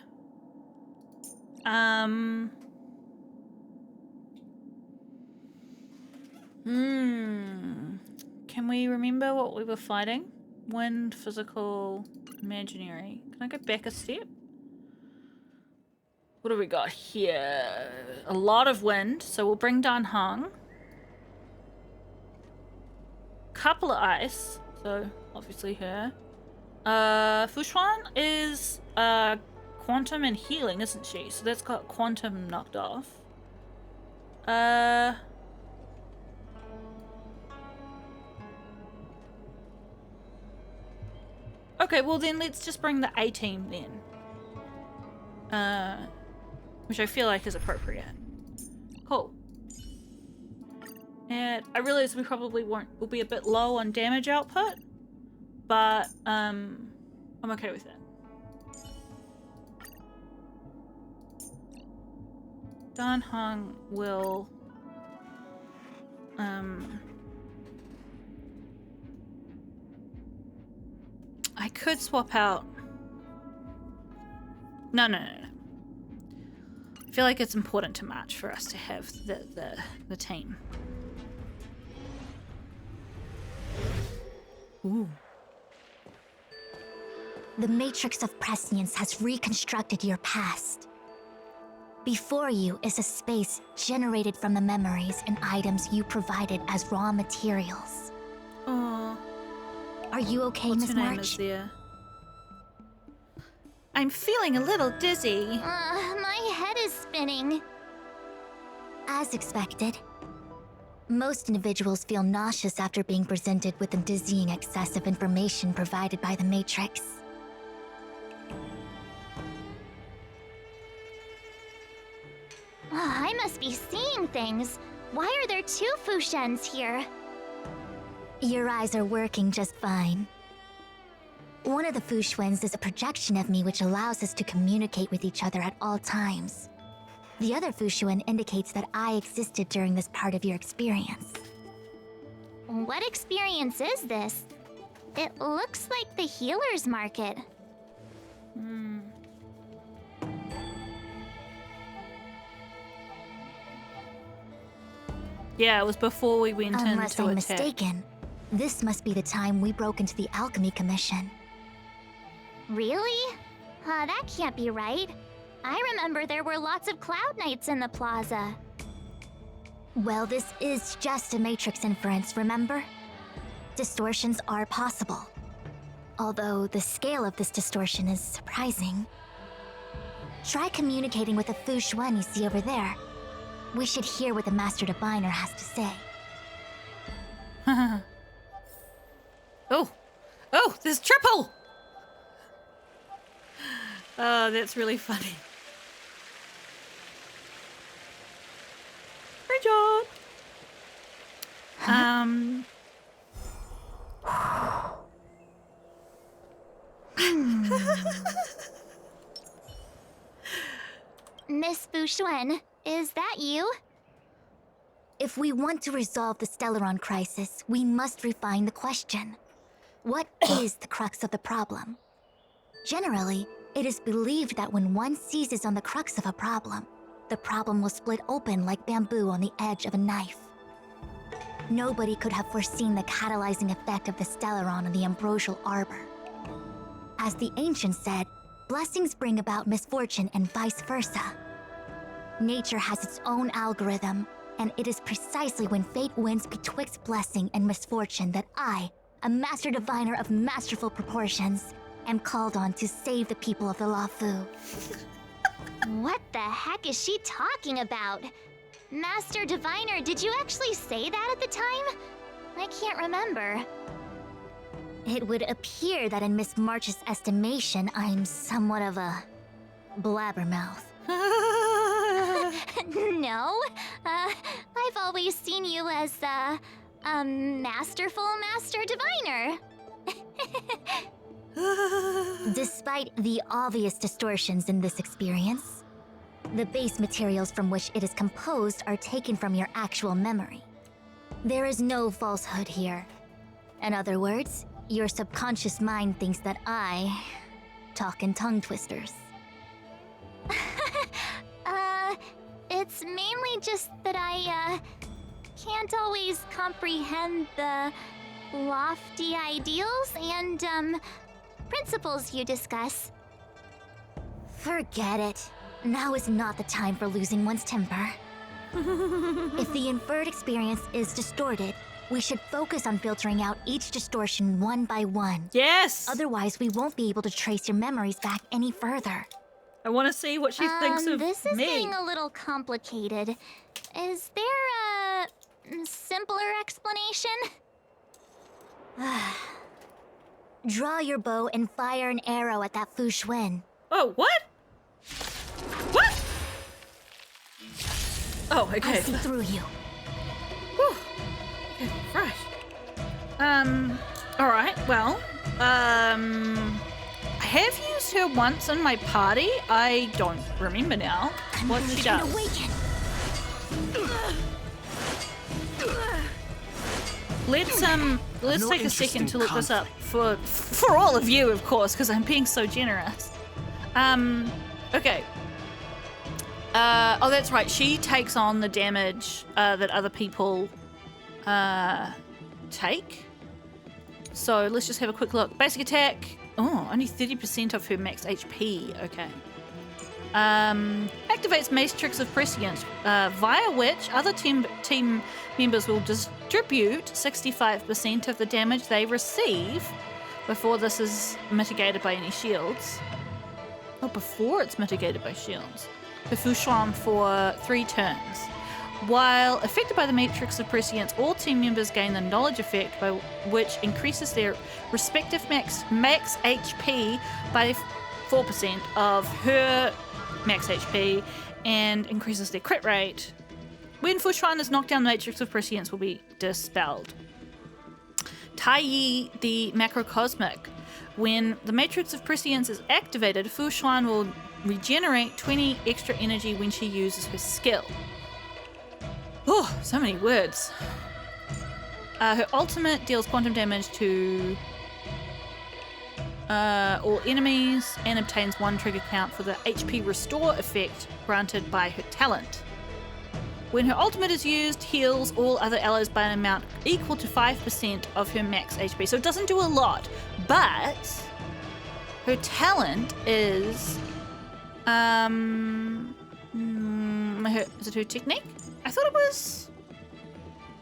Can we remember what we were fighting? Wind, physical, imaginary. Can I go back a step? What do we got here? A lot of wind, so we'll bring down Hung. Couple of ice, so obviously her. Fushuan is quantum and healing, isn't she? So that's got quantum knocked off. Okay, well then let's just bring the A team then. Which I feel like is appropriate. Cool. And I realize we probably will be a bit low on damage output, but I'm okay with that. Dan Hung will I could swap out. No. I feel like it's important to match for us to have the team. Ooh. The Matrix of Prescience has reconstructed your past. Before you is a space generated from the memories and items you provided as raw materials. Aww. Are you okay, What's Miss her name March? is there? I'm feeling a little dizzy. My head is spinning. As expected. Most individuals feel nauseous after being presented with the dizzying excess of information provided by the Matrix. I must be seeing things. Why are there 2 Fushens here? Your eyes are working just fine. One of the Fushwens is a projection of me which allows us to communicate with each other at all times. The other Fushuen indicates that I existed during this part of your experience. What experience is this? It looks like the healer's market. Yeah, it was before we went Unless into I'm attack. mistaken, this must be the time we broke into the Alchemy Commission. Really? That can't be right. I remember there were lots of Cloud Knights in the plaza. Well, this is just a Matrix inference, remember? Distortions are possible. Although the scale of this distortion is surprising. Try communicating with the Fushuan you see over there. We should hear what the Master Diviner has to say. Oh, there's triple! Oh, that's really funny. Great job! Miss Fushuan, is that you? If we want to resolve the Stellaron crisis, we must refine the question. What is the crux of the problem? Generally, it is believed that when one seizes on the crux of a problem, the problem will split open like bamboo on the edge of a knife. Nobody could have foreseen the catalyzing effect of the Stellaron on the ambrosial arbor. As the ancients said, blessings bring about misfortune and vice versa. Nature has its own algorithm, and it is precisely when fate wins betwixt blessing and misfortune that I, a master diviner of masterful proportions, am called on to save the people of the Lafu. What the heck is she talking about? Master Diviner, did you actually say that at the time? I can't remember. It would appear that in Miss March's estimation, I'm somewhat of a blabbermouth. No, I've always seen you as a masterful master diviner. Despite the obvious distortions in this experience, the base materials from which it is composed are taken from your actual memory. There is no falsehood here. In other words, your subconscious mind thinks that I talk in tongue twisters. It's mainly just that I, can't always comprehend the lofty ideals and, principles you discuss. Forget it. Now is not the time for losing one's temper. If the inferred experience is distorted, we should focus on filtering out each distortion one by one. Yes! Otherwise, we won't be able to trace your memories back any further. I want to see what she thinks of this is me. getting a little complicated. Is there a simpler explanation? Draw your bow and fire an arrow at that Fu Xuan. Oh, what? What? Oh, okay. I see through you. Whew. Okay, right. Alright, well, I have used her once in my party. I don't remember now what she does. Let's take a second to look this up for all of you, of course, because I'm being so generous. Okay. Oh, that's right. She takes on the damage that other people take. So let's just have a quick look. Basic attack. Oh, only 30% of her max HP. Okay. Activates Matrix of Prescience, via which other team members will distribute 65% of the damage they receive before this is mitigated by any shields. Oh, before it's mitigated by shields. The Fu Xuan for 3 turns. While affected by the Matrix of Prescience, all team members gain the knowledge effect, by which increases their respective max HP by 4% of her max HP and increases their crit rate. When Fu Xuan is knocked down, the Matrix of Prescience will be dispelled. Tai Yi the Macrocosmic. When the Matrix of Prescience is activated, Fu Xuan will regenerate 20 extra energy when she uses her skill. Oh, so many words. Her ultimate deals quantum damage to all enemies and obtains 1 trigger count for the HP restore effect granted by her talent. When her ultimate is used, heals all other allies by an amount equal to 5% of her max HP. So it doesn't do a lot, but her talent is is it her technique? I thought it was...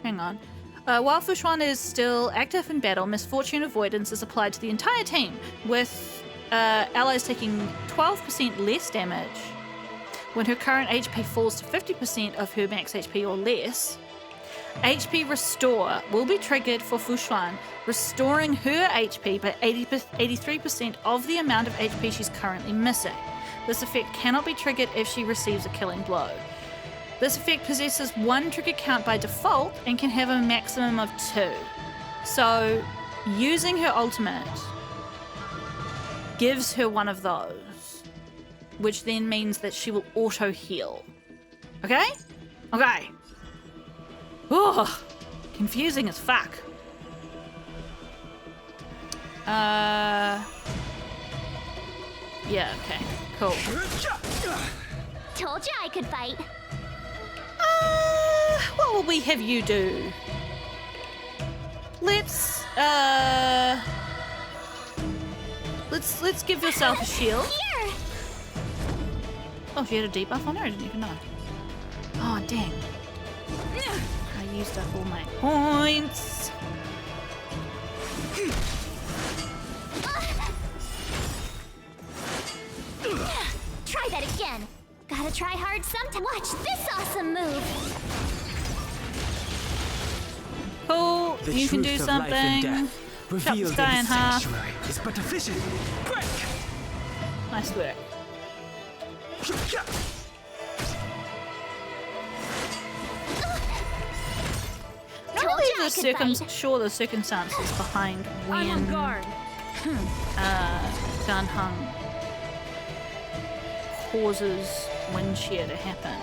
Hang on. While Fu Xuan is still active in battle, Misfortune Avoidance is applied to the entire team, with allies taking 12% less damage. When her current HP falls to 50% of her max HP or less, HP Restore will be triggered for Fu Xuan, restoring her HP by 83% of the amount of HP she's currently missing. This effect cannot be triggered if she receives a killing blow. This effect possesses 1 trigger count by default and can have a maximum of 2. So, using her ultimate gives her one of those, which then means that she will auto-heal. Okay? Okay. Oh, confusing as fuck. Yeah, okay, cool. Told you I could fight. What will we have you do? Let's give yourself a shield. Here! Oh, she had a debuff on her? I didn't even know. Oh, dang. I used up all my points. Try that again. Gotta try hard sometime. Watch this awesome move. Cool, The you can do truth of life and something. death, Cut the revealed sky in in the half. sanctuary, is but a vision. Break! Nice work. Not really the circumstances behind I'm on when guard. Gunhung causes wind shear to happen.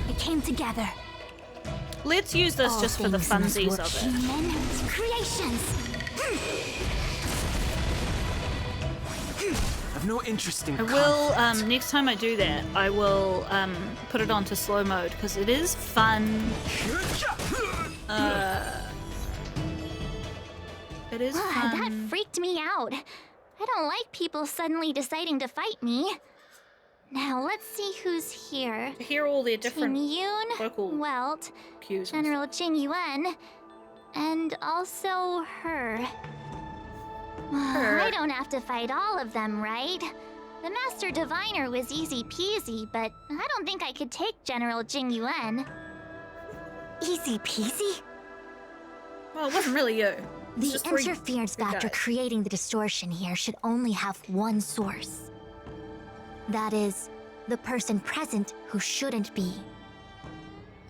It came together. Let's use this All just for the things in this funsies work, of it. human creations. I've no interest in I will, next time I do that, I will put it onto slow mode because it is fun. It is That fun. freaked me out. I don't like people suddenly deciding to fight me. Now let's see who's here. To hear all their Ting different Yoon, vocal Welt, cues. General Jing Yuan, and also her. I don't have to fight all of them, right? The Master Diviner was easy peasy, but I don't think I could take General Jing Yuan. Easy peasy? Well, it wasn't really you. It's The just three interference good factor guys. creating the distortion here should only have one source. That is, the person present who shouldn't be.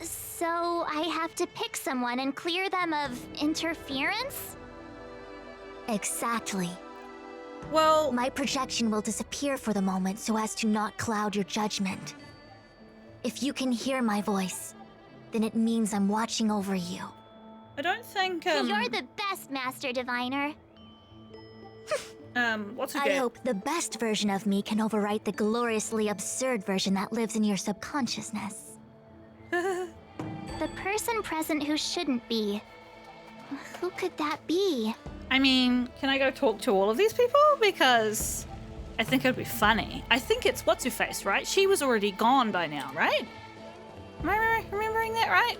So I have to pick someone and clear them of interference? Exactly. Well, My projection will disappear for the moment so as to not cloud your judgment. If you can hear my voice, then it means I'm watching over you. I don't think You're the best, Master Diviner. what's it I hope the best version of me can overwrite the gloriously absurd version that lives in your subconsciousness. The person present who shouldn't be. Who could that be? I mean, can I go talk to all of these people? Because I think it'd be funny. I think it's what's her face, right? She was already gone by now, right? Am I remembering that right?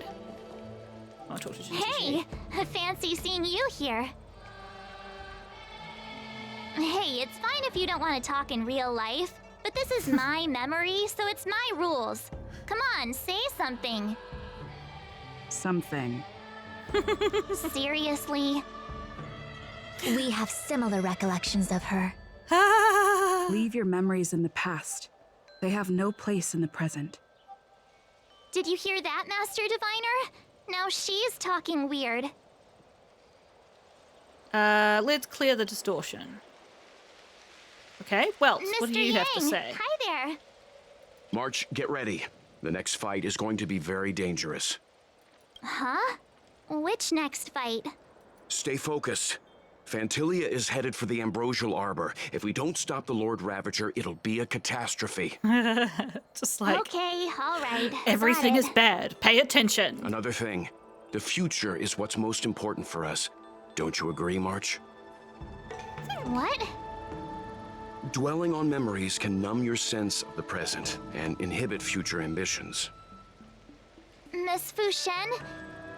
I'll talk to Gigi. Hey, fancy seeing you here. Hey, it's fine if you don't want to talk in real life, but this is my memory, so it's my rules. Come on, say something. Something. Seriously? We have similar recollections of her. Leave your memories in the past. They have no place in the present. Did you hear that, Master Diviner? Now she's talking weird. Let's clear the distortion. Okay, well, Mr. what do you have to Yang, say? hi there. March, get ready. The next fight is going to be very dangerous. Huh? Which next fight? Stay focused. Fantilia is headed for the Ambrosial Arbor. If we don't stop the Lord Ravager, it'll be a catastrophe. Just like Okay, all right. everything got is it. bad. Pay attention. Another thing, the future is what's most important for us. Don't you agree, March? What? Dwelling on memories can numb your sense of the present and inhibit future ambitions. Miss Fushen,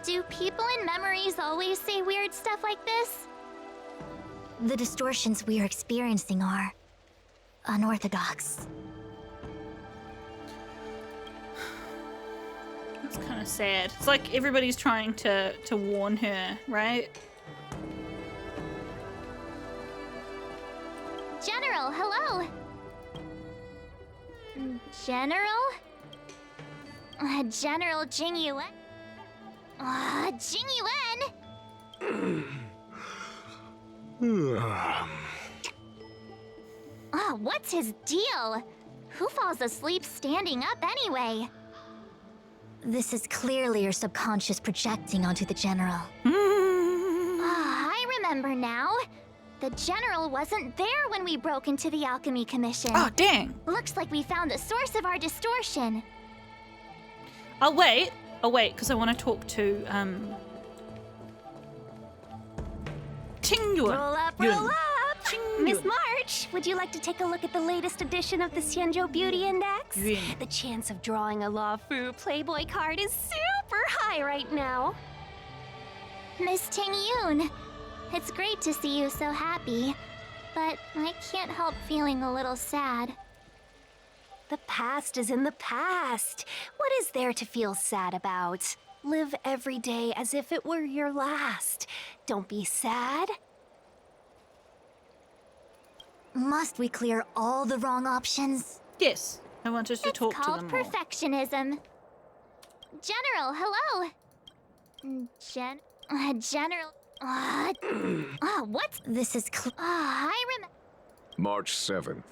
do people in memories always say weird stuff like this? The distortions we are experiencing are unorthodox. It's kind of sad. It's like everybody's trying to warn her, right? General, hello. General? General Jing Yuan? Jing Yuan? What's his deal? Who falls asleep standing up anyway? This is clearly your subconscious projecting onto the general. I remember now. The general wasn't there when we broke into the Alchemy Commission. Oh, dang. Looks like we found the source of our distortion. I'll wait, because I want to talk to, Ting Yuan. Roll up, Yun. roll up! Ting Miss Yun. March, would you like to take a look at the latest edition of the Xianzhou Beauty Index? Yun. The chance of drawing a Luofu Playboy card is super high right now. Miss Ting Yoon, It's great to see you so happy, but I can't help feeling a little sad. The past is in the past. What is there to feel sad about? Live every day as if it were your last. Don't be sad. Must we clear all the wrong options? Yes, I want us to talk to Called them all. perfectionism. General, hello. General. What? This is I remember. March 7th.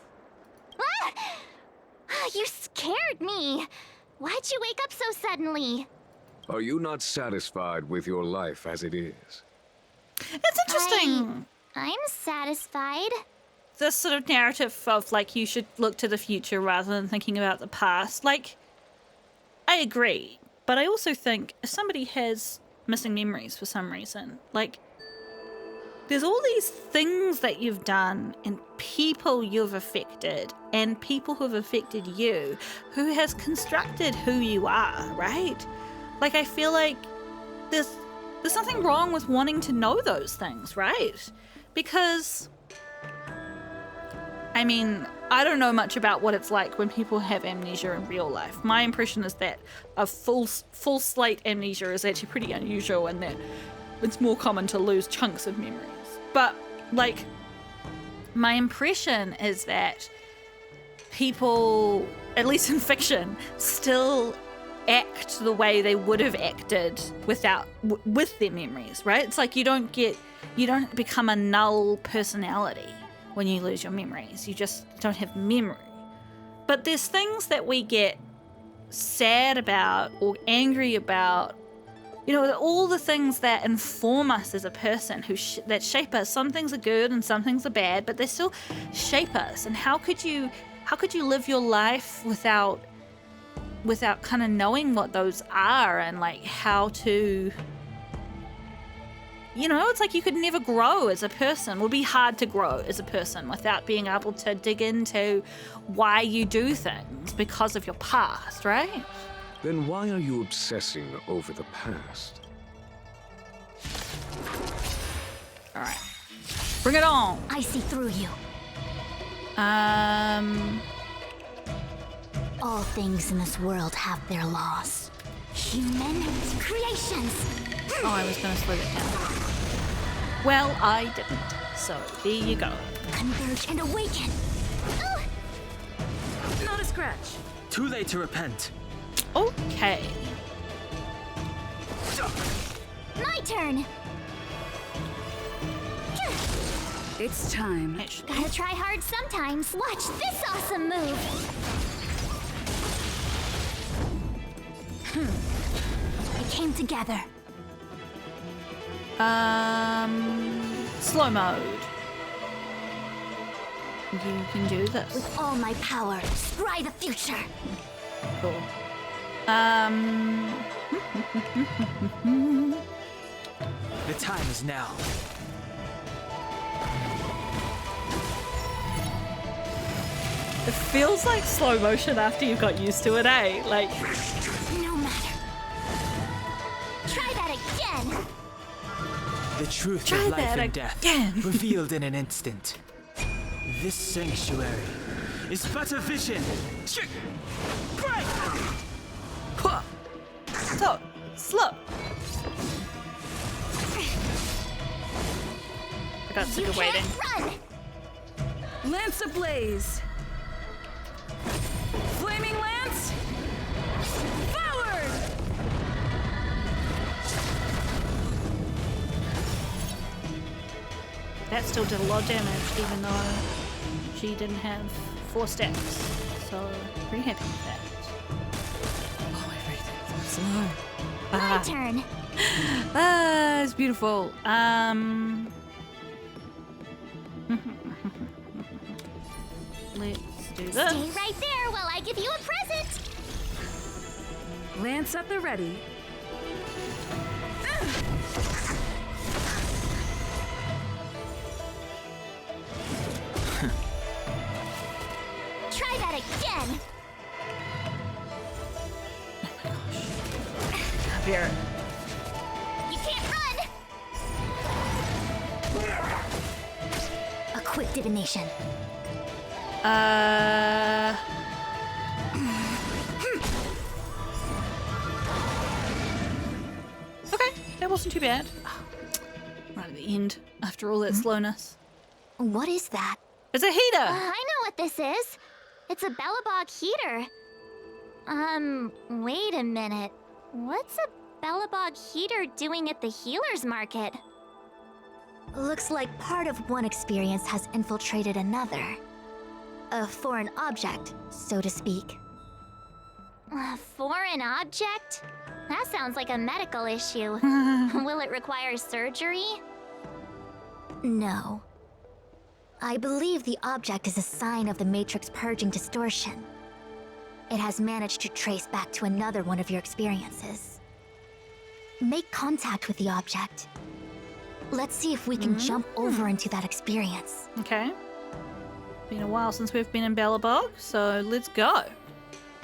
You scared me. Why'd you wake up so suddenly? Are you not satisfied with your life as it is? It's interesting. I'm satisfied. This sort of narrative of like you should look to the future rather than thinking about the past. Like, I agree, but I also think if somebody has missing memories for some reason, like, there's all these things that you've done and people you've affected and people who've affected you who has constructed who you are, right? Like, I feel like there's nothing wrong with wanting to know those things, right? Because, I mean, I don't know much about what it's like when people have amnesia in real life. My impression is that a full slate amnesia is actually pretty unusual and that it's more common to lose chunks of memories. But, like, my impression is that people, at least in fiction, still act the way they would have acted with their memories, right? It's like you don't become a null personality when you lose your memories. You just don't have memory. But there's things that we get sad about or angry about. You know, all the things that inform us as a person, that shape us. Some things are good and some things are bad, but they still shape us. And how could you live your life without kind of knowing what those are and like how to, you know, it's like you could never grow as a person. It would be hard to grow as a person without being able to dig into why you do things because of your past, right? Then why are you obsessing over the past? All right. Bring it on. I see through you. All things in this world have their laws. Human creations. Oh, I was gonna slow that down. Well, I didn't. So there you go. Converge and awaken. Not a scratch. Too late to repent. Okay. My turn. It's time. Actually, Gotta try hard sometimes. Watch this awesome move. We came together. slow mode. You can do this. With all my power, scry the future. Cool. The time is now. It feels like slow motion after you've got used to it, eh? Like, No matter. Try that again. The truth Try of life that and death again. revealed in an instant. This sanctuary is but a vision. Break! so slow. I got sick You of waiting. can't run. Lance ablaze! Flaming lance! Forward! That still did a lot of damage, even though she didn't have 4 steps. So, pretty happy with that. Oh, everything's so slow. My turn. It's beautiful. Let's do this. Stay right there while I give you a present. Lance at the ready. Try that again. Here. You can't run. divination. Okay, that wasn't too bad. Right at the end, after all that slowness. What is that? It's a heater! I know what this is. It's a Bellabog heater. Wait a minute. What's a Bellabog heater doing at the healer's market? Looks like part of one experience has infiltrated another. A foreign object, so to speak. A foreign object? That sounds like a medical issue. Will it require surgery? No. I believe the object is a sign of the Matrix purging distortion. It has managed to trace back to another one of your experiences. Make contact with the object. Let's see if we can jump over into that experience. Okay. Been a while since we've been in Bellabog, so let's go.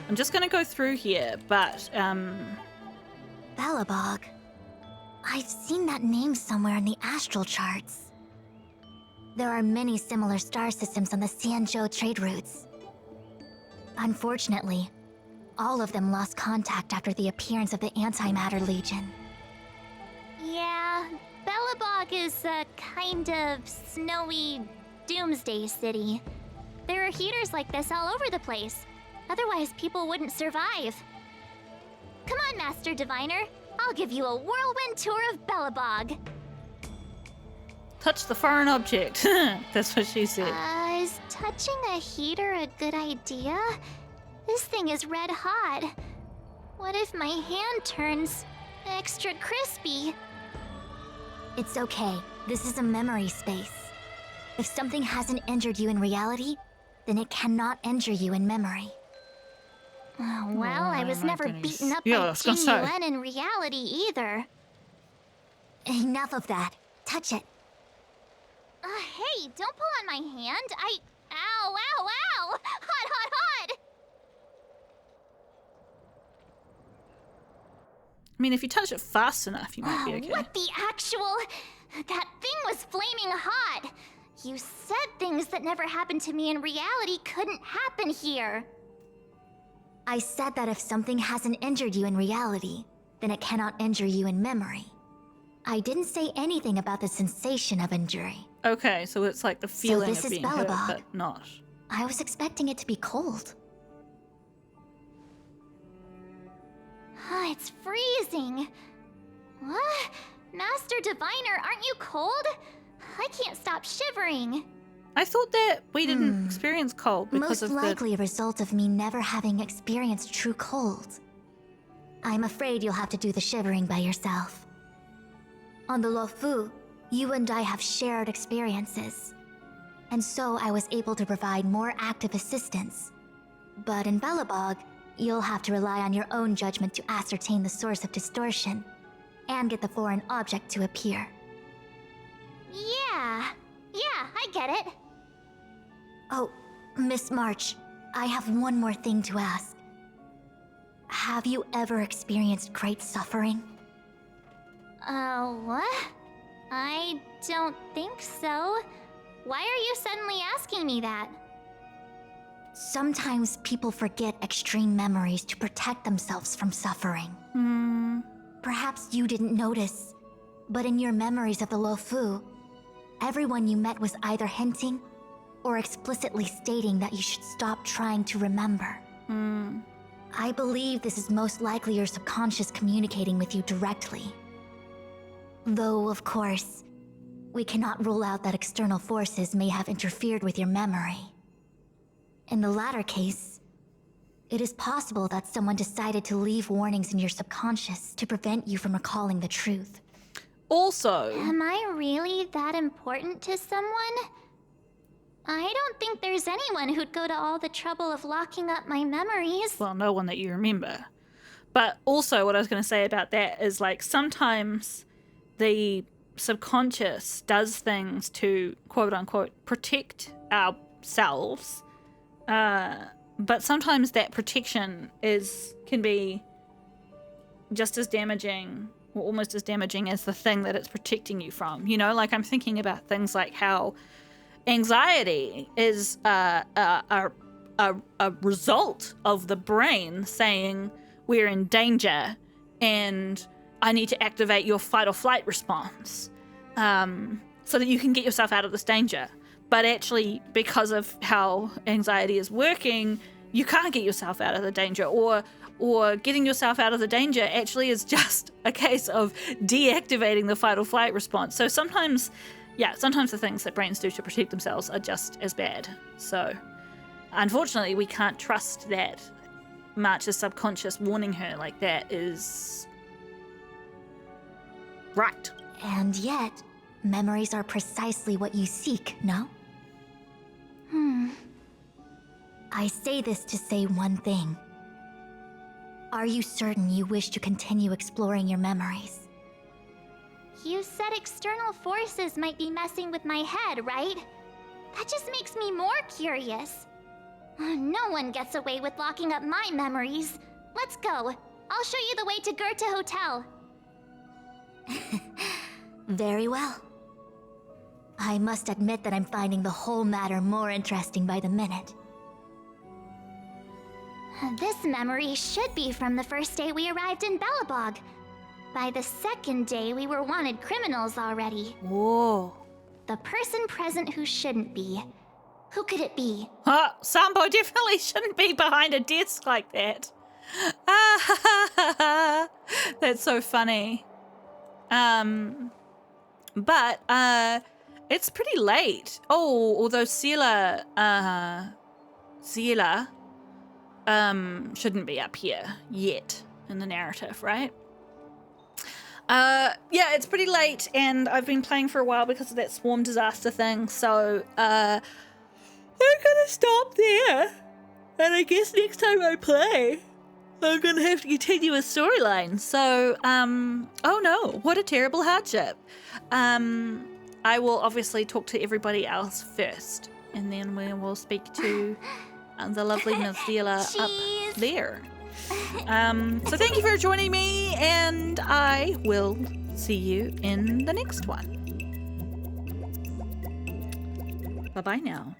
I'm just gonna go through here, but Bellabog. I've seen that name somewhere in the astral charts. There are many similar star systems on the Sanzhou trade routes. Unfortunately, all of them lost contact after the appearance of the Antimatter Legion. Yeah, Bellabog is a kind of snowy doomsday city. There are heaters like this all over the place. Otherwise, people wouldn't survive. Come on, Master Diviner. I'll give you a whirlwind tour of Bellabog. touch the foreign object. That's what she said. Is touching a heater a good idea? This thing is red hot. What if my hand turns extra crispy? It's okay. This is a memory space. If something hasn't injured you in reality, then it cannot injure you in memory. Well, I was never beaten up by Jin Yuan in reality either. Enough of that. Touch it. Hey, don't pull on my hand. Ow, ow, ow! Hot, hot, hot! I mean, if you touch it fast enough, you might be okay. What the actual... That thing was flaming hot! You said things that never happened to me in reality couldn't happen here. I said that if something hasn't injured you in reality, then it cannot injure you in memory. I didn't say anything about the sensation of injury. Okay, so it's like the feeling this of is being hurt, Bellabog. but not. I was expecting it to be cold. It's freezing. What? Master Diviner, aren't you cold? I can't stop shivering. I thought that we didn't experience cold because Most of likely a result of me never having experienced true cold. I'm afraid you'll have to do the shivering by yourself. On the Luofu, you and I have shared experiences, and so I was able to provide more active assistance. But in Bellabog, you'll have to rely on your own judgment to ascertain the source of distortion, and get the foreign object to appear. Yeah, I get it. Oh, Miss March, I have one more thing to ask. Have you ever experienced great suffering? What? I don't think so. Why are you suddenly asking me that? Sometimes people forget extreme memories to protect themselves from suffering. Perhaps you didn't notice, but in your memories of the Luofu, everyone you met was either hinting or explicitly stating that you should stop trying to remember. I believe this is most likely your subconscious communicating with you directly. Though, of course, we cannot rule out that external forces may have interfered with your memory. In the latter case, it is possible that someone decided to leave warnings in your subconscious to prevent you from recalling the truth. Also, Am I really that important to someone? I don't think there's anyone who'd go to all the trouble of locking up my memories. well, no one that you remember. But also what I was going to say about that is like sometimes the subconscious does things to quote unquote protect ourselves. But sometimes that protection can be just as damaging or almost as damaging as the thing that it's protecting you from. You know, like I'm thinking about things like how anxiety is a result of the brain saying we're in danger and I need to activate your fight or flight response so that you can get yourself out of this danger. But actually, because of how anxiety is working, you can't get yourself out of the danger, or getting yourself out of the danger actually is just a case of deactivating the fight or flight response. So sometimes the things that brains do to protect themselves are just as bad. So unfortunately, we can't trust that March's subconscious warning her like that is right. And yet, memories are precisely what you seek, no? I say this to say one thing. Are you certain you wish to continue exploring your memories? You said external forces might be messing with my head, right? That just makes me more curious. No one gets away with locking up my memories. Let's go. I'll show you the way to Goethe Hotel. Very well. I must admit that I'm finding the whole matter more interesting by the minute. This memory should be from the first day we arrived in Belobog. By the second day, we were wanted criminals already. Whoa. The person present who shouldn't be. Who could it be? Sambo definitely shouldn't be behind a desk like that. That's so funny. But it's pretty late. Oh, although Ciela shouldn't be up here yet in the narrative, right? Yeah, it's pretty late, and I've been playing for a while because of that swarm disaster thing, so I'm gonna stop there. And I guess next time I play, I'm gonna have to continue a storyline. So, oh no, what a terrible hardship. I will obviously talk to everybody else first, and then we will speak to the lovely Mozilla up there. So thank you for joining me, and I will see you in the next one. Bye-bye now.